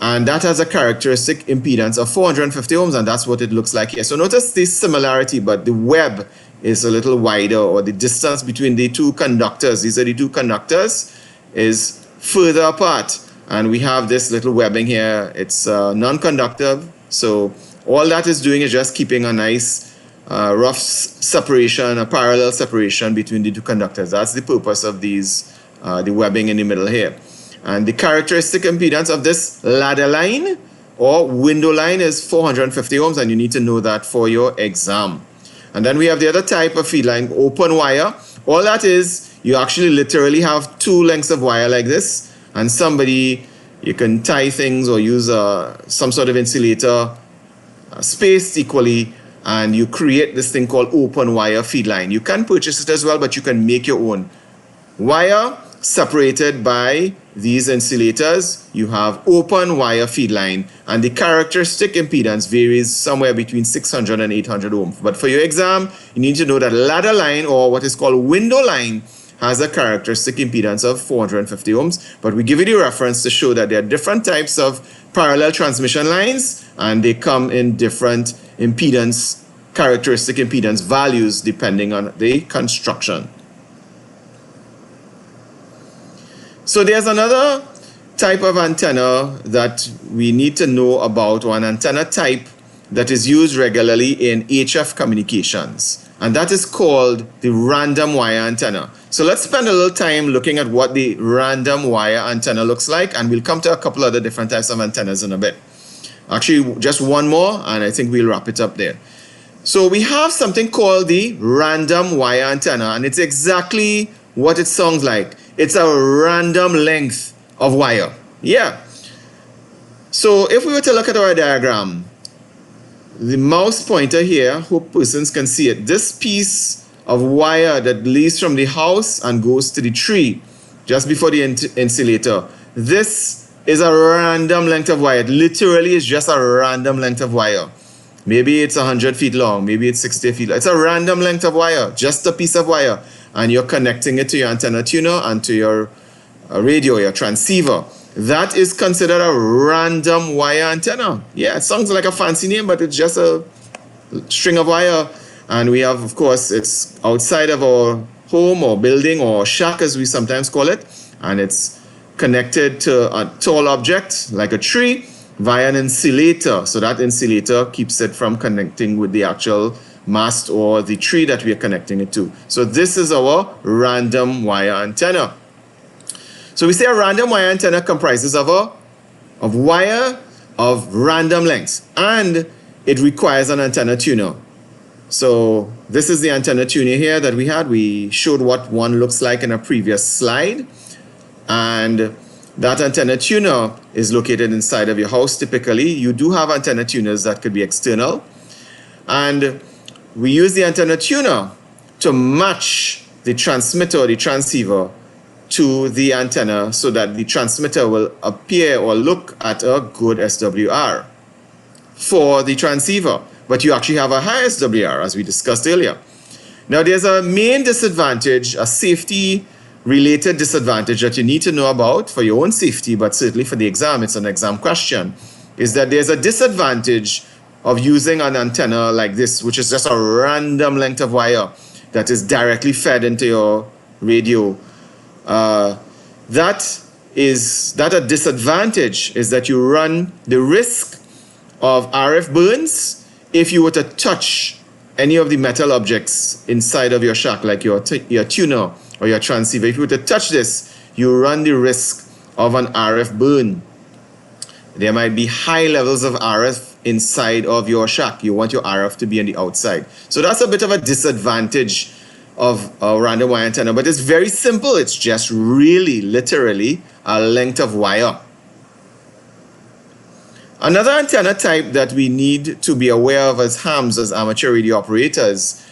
S1: And that has a characteristic impedance of 450 ohms, and that's what it looks like here. So notice the similarity, but the web is a little wider, or the distance between the two conductors, these are the two conductors, is further apart. And we have this little webbing here. It's non-conductive. So all that is doing is just keeping a nice rough separation, a parallel separation between the two conductors. That's the purpose of these, the webbing in the middle here. And the characteristic impedance of this ladder line or window line is 450 ohms, and you need to know that for your exam. And then we have the other type of feed line, open wire. All that is, you actually literally have two lengths of wire like this, and somebody, you can tie things or use some sort of insulator spaced equally, and you create this thing called open wire feed line. You can purchase it as well, but you can make your own. Wire separated by these insulators, you have open wire feed line, and the characteristic impedance varies somewhere between 600 and 800 ohms. But for your exam, you need to know that ladder line, or what is called window line, has a characteristic impedance of 450 ohms. But we give you the reference to show that there are different types of parallel transmission lines, and they come in different impedance, characteristic impedance values depending on the construction. So there's another type of antenna that we need to know about, or an antenna type that is used regularly in HF communications, and that is called the random wire antenna. So let's spend a little time looking at what the random wire antenna looks like, and we'll come to a couple other different types of antennas in a bit. Actually, just one more, and I think we'll wrap it up there. So we have something called the random wire antenna, and it's exactly what it sounds like. It's a random length of wire. Yeah. So if we were to look at our diagram, the mouse pointer here, hope persons can see it. This piece of wire that leads from the house and goes to the tree just before the insulator. This is a random length of wire. It literally is just a random length of wire. Maybe it's 100 feet long, maybe it's 60 feet long. It's a random length of wire, just a piece of wire. And you're connecting it to your antenna tuner and to your radio, your transceiver. That is considered a random wire antenna. Yeah, it sounds like a fancy name, but it's just a string of wire. And we have, of course, it's outside of our home or building or shack, as we sometimes call it. And it's connected to a tall object, like a tree, via an insulator. So that insulator keeps it from connecting with the actual mast or the tree that we are connecting it to. So this is our random wire antenna. So we say a random wire antenna comprises of wire of random lengths, and it requires an antenna tuner. So this is the antenna tuner here that we had. We showed what one looks like in a previous slide, and that antenna tuner is located inside of your house typically. You do have antenna tuners that could be external, and we use the antenna tuner to match the transmitter or the transceiver to the antenna so that the transmitter will appear or look at a good SWR for the transceiver. But you actually have a high SWR, as we discussed earlier. Now there's a main disadvantage, a safety related disadvantage that you need to know about for your own safety, but certainly for the exam, it's an exam question, is that there's a disadvantage of using an antenna like this, which is just a random length of wire that is directly fed into your radio. That a disadvantage is that you run the risk of RF burns if you were to touch any of the metal objects inside of your shack, like your tuner or your transceiver. If you were to touch this, you run the risk of an RF burn. There might be high levels of RF inside of your shack. You want your RF to be on the outside. So that's a bit of a disadvantage of a random wire antenna, but it's very simple. It's just really, literally, a length of wire. Another antenna type that we need to be aware of as hams, as amateur radio operators,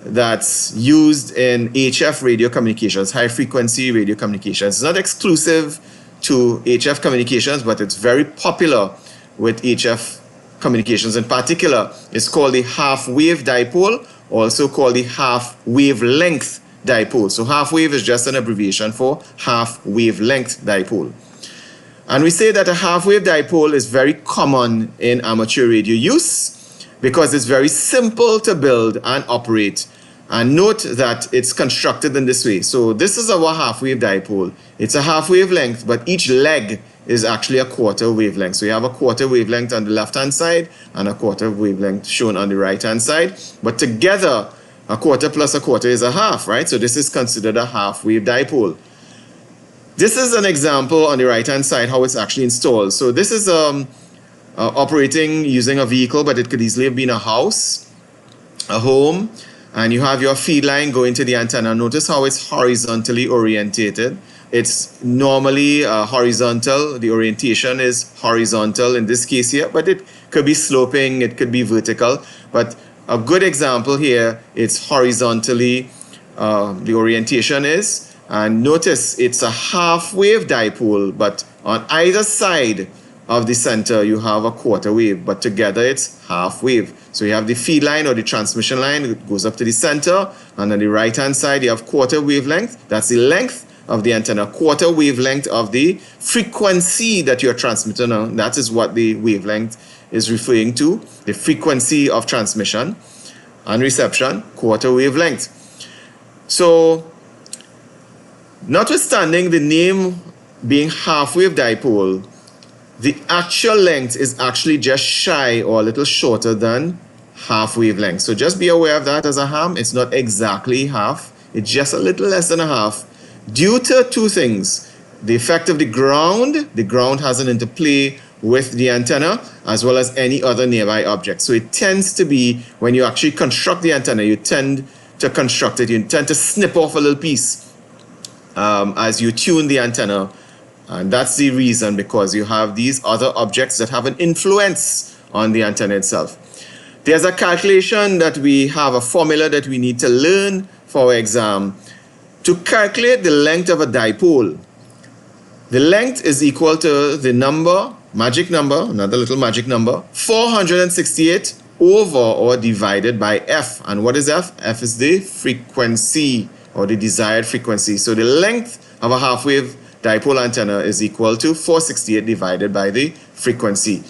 S1: that's used in HF radio communications, high frequency radio communications. It's not exclusive to HF communications, but it's very popular with HF communications in particular. It's called the half wave dipole, also called the half wavelength dipole. So half wave is just an abbreviation for half wavelength dipole. And we say that a half wave dipole is very common in amateur radio use because it's very simple to build and operate. And note that it's constructed in this way. So this is our half wave dipole. It's a half wavelength, but each leg is actually a quarter wavelength. So you have a quarter wavelength on the left-hand side and a quarter wavelength shown on the right-hand side. But together, a quarter plus a quarter is a half, right? So this is considered a half wave dipole. This is an example on the right-hand side how it's actually installed. So this is operating using a vehicle, but it could easily have been a house, a home, and you have your feed line going to the antenna. Notice how it's horizontally orientated. It's normally horizontal. The orientation is horizontal in this case here, but it could be sloping, it could be vertical. But a good example here, it's horizontally, the orientation is. And notice it's a half wave dipole, but on either side of the center you have a quarter wave, but together it's half wave. So you have the feed line or the transmission line, it goes up to the center, and on the right hand side you have quarter wavelength. That's the length of the antenna, quarter wavelength of the frequency that you're transmitting on. That is what the wavelength is referring to, the frequency of transmission and reception, quarter wavelength. So notwithstanding the name being half-wave dipole, the actual length is actually just shy or a little shorter than half wavelength. So just be aware of that as a ham. It's not exactly half. It's just a little less than a half due to two things. The effect of the ground. The ground has an interplay with the antenna as well as any other nearby object. So it tends to be, when you actually construct the antenna, you tend to construct it, you tend to snip off a little piece as you tune the antenna. And that's the reason, because you have these other objects that have an influence on the antenna itself. There's a calculation that we have, a formula that we need to learn for our exam. To calculate the length of a dipole, the length is equal to the number, magic number, another little magic number, 468 over or divided by f. And what is f? F is the frequency or the desired frequency. So the length of a half-wave dipole antenna is equal to 468 divided by the frequency.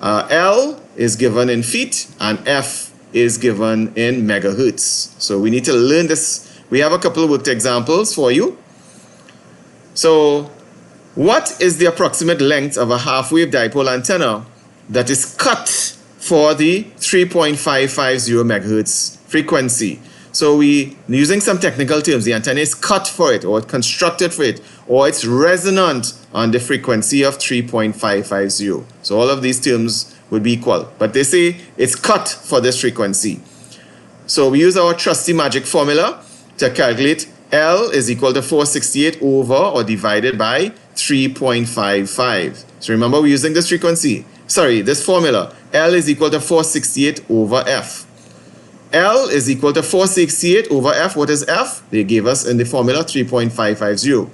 S1: L is given in feet and F is given in megahertz. So we need to learn this. We have a couple of worked examples for you. So what is the approximate length of a half-wave dipole antenna that is cut for the 3.550 megahertz frequency? So using some technical terms, the antenna is cut for it, or constructed for it, or it's resonant on the frequency of 3.550. So all of these terms would be equal, but they say it's cut for this frequency. So we use our trusty magic formula to calculate L is equal to 468 over or divided by 3.55. So remember, we're using this this formula. L is equal to 468 over F. L is equal to 468 over F. What is F? They gave us in the formula 3.550.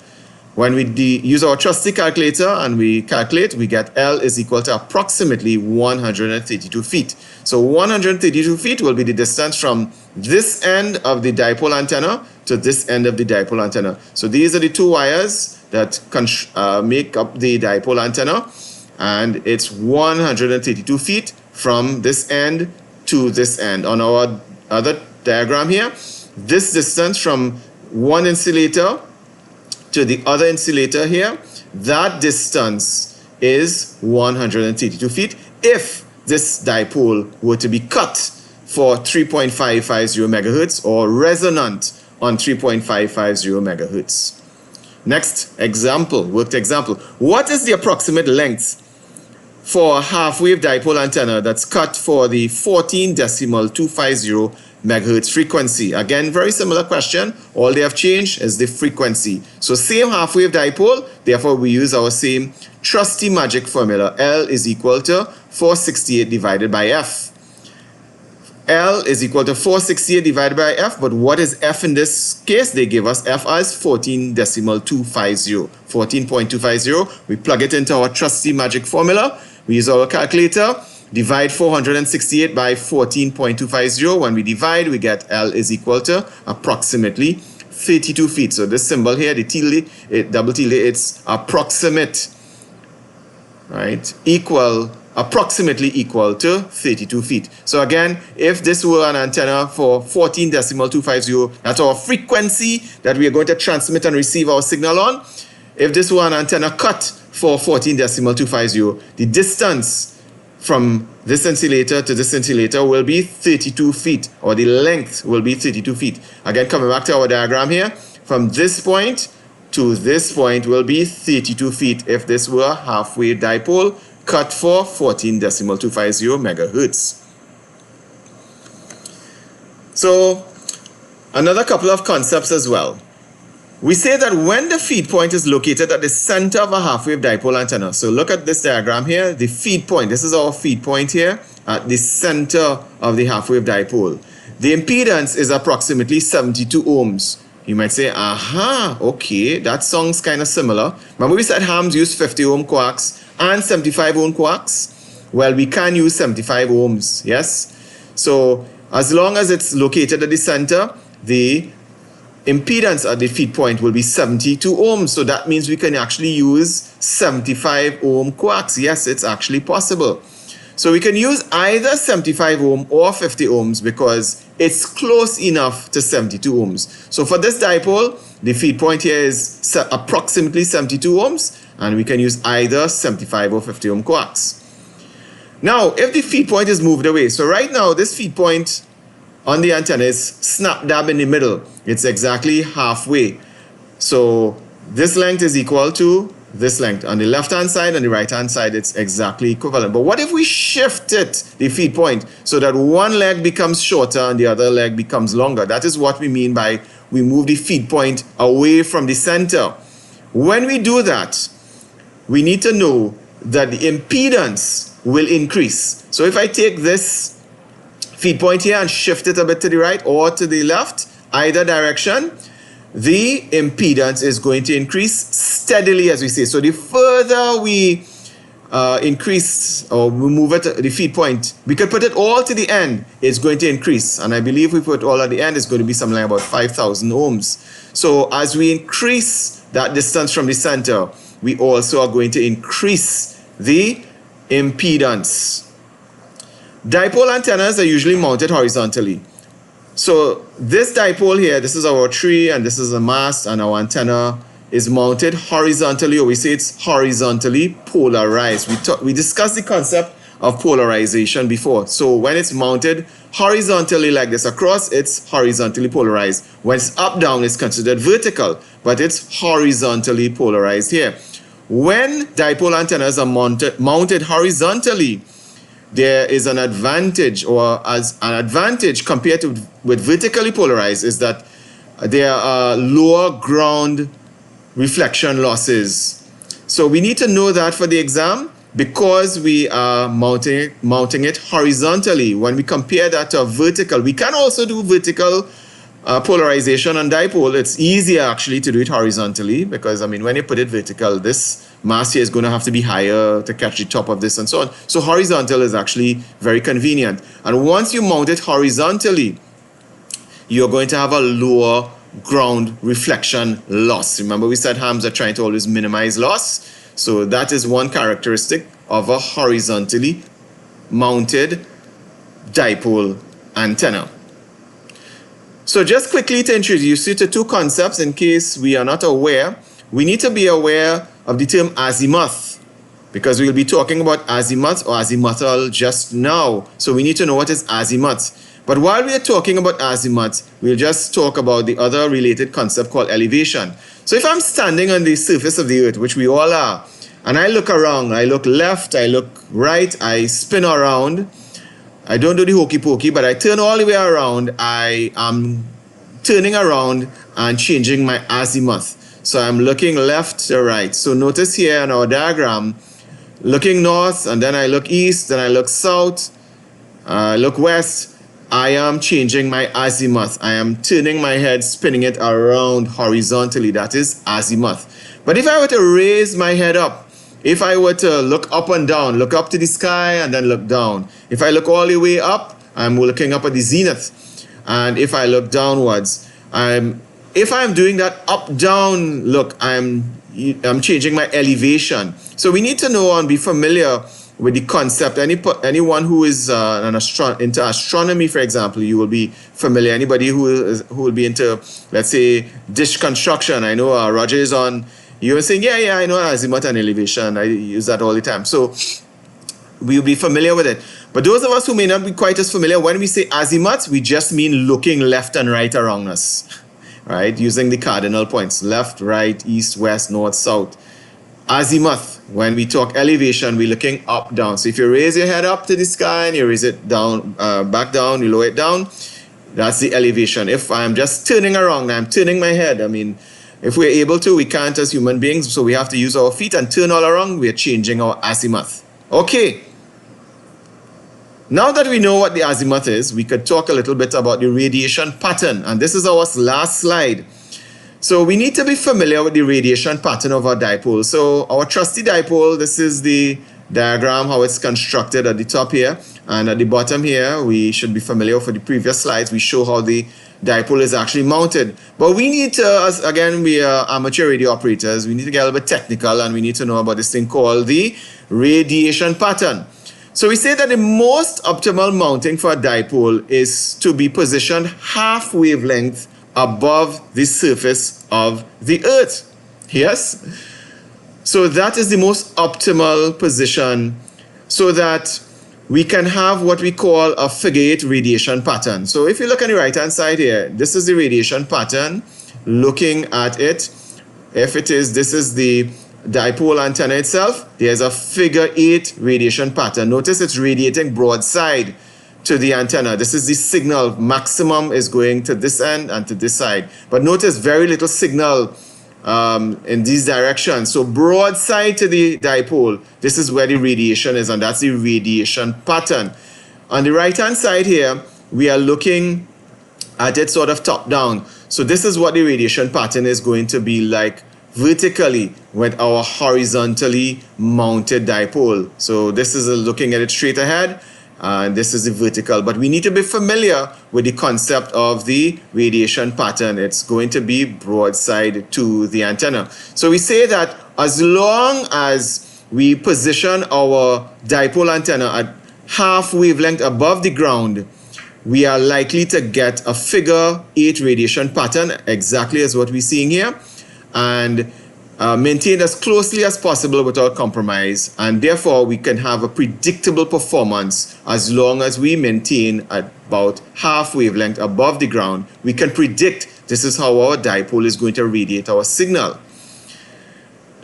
S1: When we use our trusty calculator and we calculate, we get L is equal to approximately 132 feet. So 132 feet will be the distance from this end of the dipole antenna to this end of the dipole antenna. So these are the two wires that make up the dipole antenna, and it's 132 feet from this end to this end. On our other diagram here, this distance from one insulator to the other insulator here, that distance is 132 feet if this dipole were to be cut for 3.550 megahertz or resonant on 3.550 megahertz. Next example, worked example. What is the approximate length for a half-wave dipole antenna that's cut for the 14.250 megahertz frequency? Again, very similar question. All they have changed is the frequency. So same half-wave dipole, therefore we use our same trusty magic formula. L is equal to 468 divided by F. L is equal to 468 divided by F, but what is F in this case? They give us F as 14.250. 14.250. We plug it into our trusty magic formula. We use our calculator, divide 468 by 14.250. When we divide, we get L is equal to approximately 32 feet. So this symbol here, the tilde, double tilde, it's approximate, right? Approximately equal to 32 feet. So again, if this were an antenna for 14.250, that's our frequency that we are going to transmit and receive our signal on. If this were an antenna cut for 14.250, the distance from this insulator to this insulator will be 32 feet, or the length will be 32 feet. Again, coming back to our diagram here, from this point to this point will be 32 feet if this were a half-wave dipole cut for 14.250 megahertz. So, another couple of concepts as well. We say that when the feed point is located at the center of a half-wave dipole antenna, so look at this diagram here, the feed point, this is our feed point here at the center of the half-wave dipole. The impedance is approximately 72 ohms. You might say, aha, okay, that sounds kind of similar. Remember we said hams use 50 ohm coax and 75 ohm coax? Well, we can use 75 ohms, yes? So as long as it's located at the center, the impedance at the feed point will be 72 ohms. So that means we can actually use 75 ohm coax. Yes, it's actually possible. So we can use either 75 ohm or 50 ohms because it's close enough to 72 ohms. So for this dipole, the feed point here is approximately 72 ohms, and we can use either 75 or 50 ohm coax. Now, if the feed point is moved away, so right now this feed point on the antenna is snap dab in the middle. It's exactly halfway. So this length is equal to this length. On the left-hand side and the right-hand side, it's exactly equivalent. But what if we shifted the feed point so that one leg becomes shorter and the other leg becomes longer? That is what we mean by we move the feed point away from the center. When we do that, we need to know that the impedance will increase. So if I take this feed point here and shift it a bit to the right or to the left, either direction, the impedance is going to increase steadily, as we say. So the further we increase or we move it, the feed point, we could put it all to the end, it's going to increase. And I believe we put it all at the end, it's going to be something like about 5,000 ohms. So as we increase that distance from the center, we also are going to increase the impedance. Dipole antennas are usually mounted horizontally. So this dipole here, this is our tree and this is a mast, and our antenna is mounted horizontally, or we say it's horizontally polarized. We discussed the concept of polarization before. So when it's mounted horizontally like this across, it's horizontally polarized. When it's up down, it's considered vertical, but it's horizontally polarized here. When dipole antennas are mounted horizontally, there is an advantage, or as an advantage compared to with vertically polarized, is that there are lower ground reflection losses. So we need to know that for the exam, because we are mounting it horizontally. When we compare that to a vertical, we can also do vertical polarization on dipole. It's easier actually to do it horizontally, because I mean, when you put it vertical, this mass here is going to have to be higher to catch the top of this and so on. So horizontal is actually very convenient. And once you mount it horizontally, you're going to have a lower ground reflection loss. Remember, we said hams are trying to always minimize loss. So that is one characteristic of a horizontally mounted dipole antenna. So just quickly to introduce you to two concepts in case we are not aware, we need to be aware of the term azimuth, because we will be talking about azimuth or azimuthal just now. So we need to know what is azimuth. But while we are talking about azimuth, we'll just talk about the other related concept called elevation. So if I'm standing on the surface of the earth, which we all are, and I look around, I look left, I look right, I spin around, I don't do the hokey pokey, but I turn all the way around, I am turning around and changing my azimuth. So I'm looking left to right. So notice here in our diagram, looking north, and then I look east, then I look south, look west, I am changing my azimuth. I am turning my head, spinning it around horizontally. That is azimuth. But if I were to raise my head up, if I were to look up and down, look up to the sky and then look down. If I look all the way up, I'm looking up at the zenith. And if I look downwards, if I'm doing that up-down look, I'm changing my elevation. So we need to know and be familiar with the concept. Anyone who is into astronomy, for example, you will be familiar. Anybody who will be into, let's say, dish construction. I know Roger is on. You were saying, yeah, I know azimuth and elevation. I use that all the time. So we'll be familiar with it. But those of us who may not be quite as familiar, when we say azimuth, we just mean looking left and right around us, right? Using the cardinal points, left, right, east, west, north, south. Azimuth, when we talk elevation, we're looking up, down. So if you raise your head up to the sky and you raise it down, back down, you lower it down, that's the elevation. If I'm just turning around, I'm turning my head. I mean, if we're able to, we can't as human beings, so we have to use our feet and turn all around. We're changing our azimuth. Okay. Now that we know what the azimuth is, we could talk a little bit about the radiation pattern. And this is our last slide. So we need to be familiar with the radiation pattern of our dipole. So our trusty dipole, this is the diagram, how it's constructed at the top here. And at the bottom here, we should be familiar for the previous slides. We show how the dipole is actually mounted. But we need to, again, we are amateur radio operators. We need to get a little bit technical and we need to know about this thing called the radiation pattern. So we say that the most optimal mounting for a dipole is to be positioned half wavelength above the surface of the earth. Yes? So that is the most optimal position so that we can have what we call a figure 8 radiation pattern. So if you look on the right hand side here, this is the radiation pattern. Looking at it, if it is, this is the dipole antenna itself, there's a figure 8 radiation pattern. Notice it's radiating broadside to the antenna. This is the signal. Maximum is going to this end and to this side. But notice very little signal in these directions. So broadside to the dipole, this is where the radiation is, and that's the radiation pattern. On the right hand side here, we are looking at it sort of top down. So this is what the radiation pattern is going to be like vertically with our horizontally mounted dipole. So this is looking at it straight ahead, and this is the vertical. But we need to be familiar with the concept of the radiation pattern. It's going to be broadside to the antenna. So we say that as long as we position our dipole antenna at half wavelength above the ground, we are likely to get a figure 8 radiation pattern, exactly as what we're seeing here, and maintained as closely as possible without compromise, and therefore we can have a predictable performance as long as we maintain at about half wavelength above the ground. We can predict this is how our dipole is going to radiate our signal.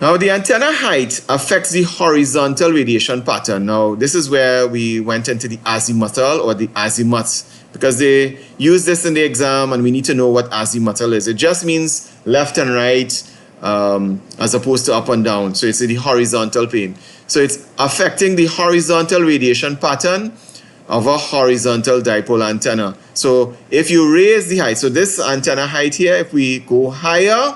S1: Now the antenna height affects the horizontal radiation pattern. Now this is where we went into the azimuthal or the azimuths, because they use this in the exam and we need to know what azimuthal is. It just means left and right, as opposed to up and down. So it's in the horizontal plane. So it's affecting the horizontal radiation pattern of a horizontal dipole antenna. So if you raise the height, so this antenna height here, if we go higher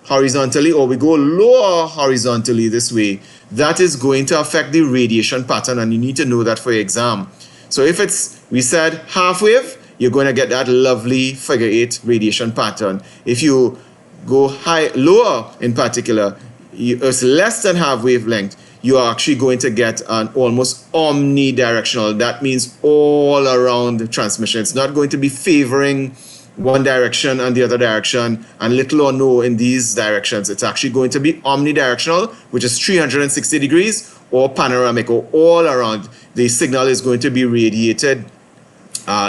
S1: horizontally or we go lower horizontally this way, that is going to affect the radiation pattern, and you need to know that for your exam. So if it's, we said half wave, you're going to get that lovely figure 8 radiation pattern. If you go lower in particular, it's less than half wavelength, you are actually going to get an almost omnidirectional. That means all around the transmission. It's not going to be favoring one direction and the other direction, and little or no in these directions. It's actually going to be omnidirectional, which is 360 degrees, or panoramic, or all around. The signal is going to be radiated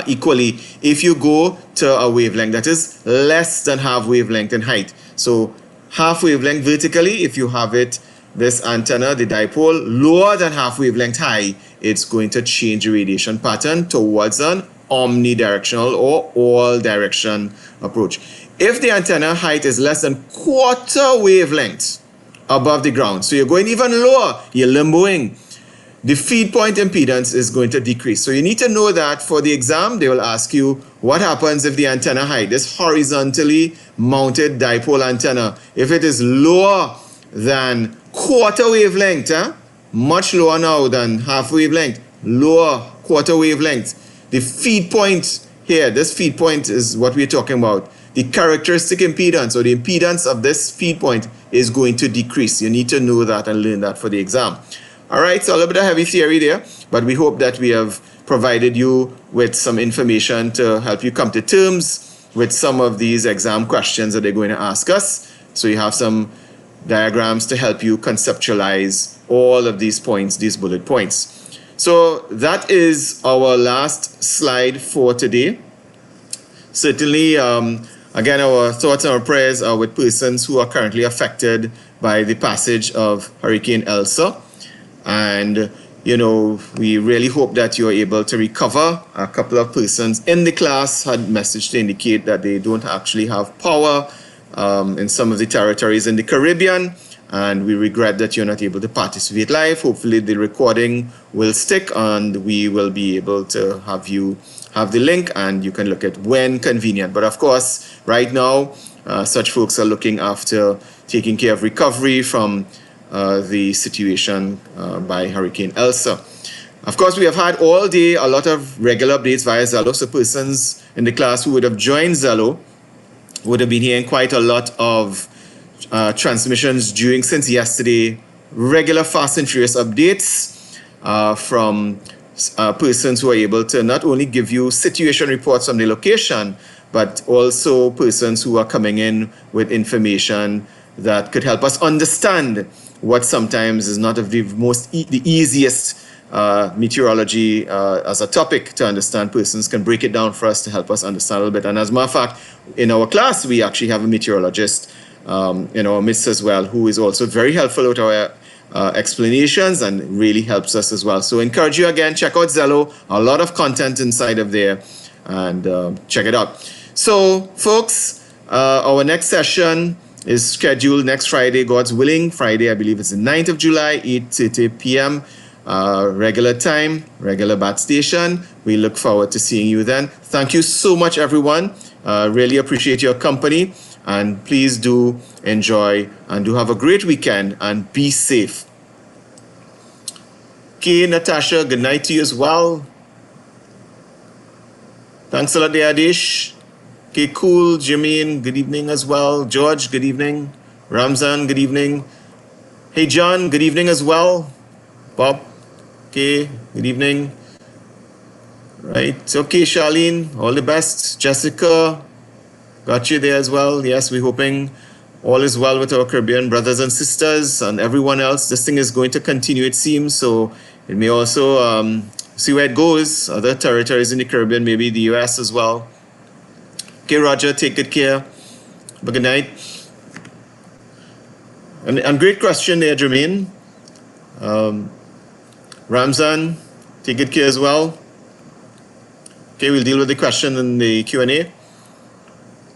S1: equally if you go to a wavelength that is less than half wavelength in height. So half wavelength vertically, if you have it, this antenna, the dipole, lower than half wavelength high, it's going to change the radiation pattern towards an omnidirectional or all direction approach. If the antenna height is less than quarter wavelength above the ground, so you're going even lower, you're limboing, the feed point impedance is going to decrease. So you need to know that for the exam, they will ask you what happens if the antenna height, this horizontally mounted dipole antenna, if it is lower than quarter wavelength, much lower now than half wavelength, lower quarter wavelength, the feed point here, this feed point is what we're talking about. The characteristic impedance or the impedance of this feed point is going to decrease. You need to know that and learn that for the exam. All right, so a little bit of heavy theory there, but we hope that we have provided you with some information to help you come to terms with some of these exam questions that they're going to ask us. So you have some diagrams to help you conceptualize all of these points, these bullet points. So that is our last slide for today. Certainly, again, our thoughts and our prayers are with persons who are currently affected by the passage of Hurricane Elsa. And, you know, we really hope that you're able to recover. A couple of persons in the class had messaged to indicate that they don't actually have power in some of the territories in the Caribbean. And we regret that you're not able to participate live. Hopefully the recording will stick and we will be able to have you have the link and you can look at when convenient. But of course, right now, such folks are looking after taking care of recovery from the situation by Hurricane Elsa. Of course, we have had all day a lot of regular updates via Zello. So persons in the class who would have joined Zello would have been hearing quite a lot of transmissions since yesterday, regular fast and furious updates from persons who are able to not only give you situation reports from the location, but also persons who are coming in with information that could help us understand what sometimes is not the easiest meteorology as a topic to understand. Persons can break it down for us to help us understand a little bit. And as a matter of fact, in our class, we actually have a meteorologist in our midst as well, who is also very helpful with our explanations and really helps us as well. So encourage you again, check out Zello, a lot of content inside of there, and check it out. So folks, our next session is scheduled next Friday, God's willing. Friday, I believe it's the 9th of July, 8:30 p.m. Regular time, regular bat station. We look forward to seeing you then. Thank you so much, everyone. Really appreciate your company. And please do enjoy and do have a great weekend and be safe. Okay, Natasha, good night to you as well. Thanks a lot, Adish. Okay, cool. Jermaine, good evening as well. George, good evening. Ramzan, good evening. Hey, John, good evening as well. Bob, okay, good evening. Right, okay, Charlene, all the best. Jessica, got you there as well. Yes, we're hoping all is well with our Caribbean brothers and sisters and everyone else. This thing is going to continue, it seems. So it may also see where it goes. Other territories in the Caribbean, maybe the US as well. Okay, Roger, take good care. But good night. And great question there, Jermaine. Ramzan, take good care as well. Okay, we'll deal with the question in the Q&A.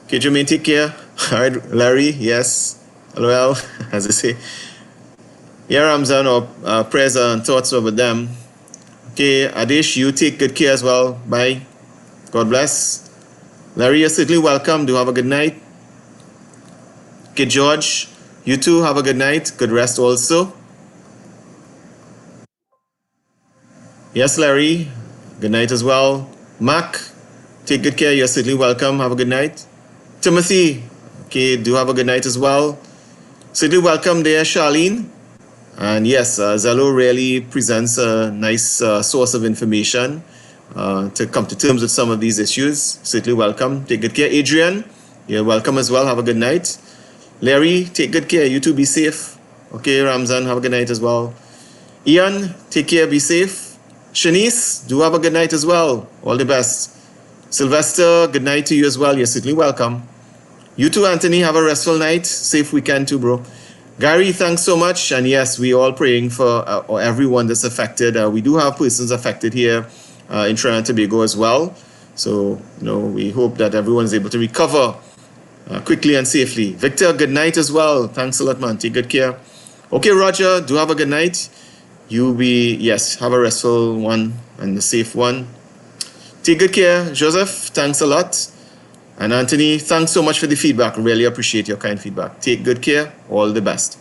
S1: Okay, Jermaine, take care. All right, Larry, yes. LOL, as I say. Yeah, Ramzan, our prayers and thoughts over them. Okay, Adish, you take good care as well. Bye. God bless. Larry, you're certainly welcome. Do have a good night. Okay, George, you too have a good night. Good rest also. Yes, Larry, good night as well. Mac, take good care. You're certainly welcome. Have a good night. Timothy, okay, do have a good night as well. Certainly welcome there, Charlene. And yes, Zello really presents a nice source of information to come to terms with some of these issues. Certainly welcome. Take good care. Adrian, you're welcome as well. Have a good night. Larry, take good care. You too, be safe. Okay, Ramzan, have a good night as well. Ian, take care, be safe. Shanice, do have a good night as well. All the best. Sylvester, good night to you as well. You're certainly welcome. You too, Anthony, have a restful night. Safe weekend too, bro. Gary, thanks so much. And yes, we all praying for everyone that's affected. We do have persons affected here in Trinidad and Tobago as well. So, we hope that everyone is able to recover quickly and safely. Victor, good night as well. Thanks a lot, man. Take good care. Okay, Roger, do have a good night. Have a restful one and a safe one. Take good care. Joseph, thanks a lot. And Anthony, thanks so much for the feedback. Really appreciate your kind feedback. Take good care. All the best.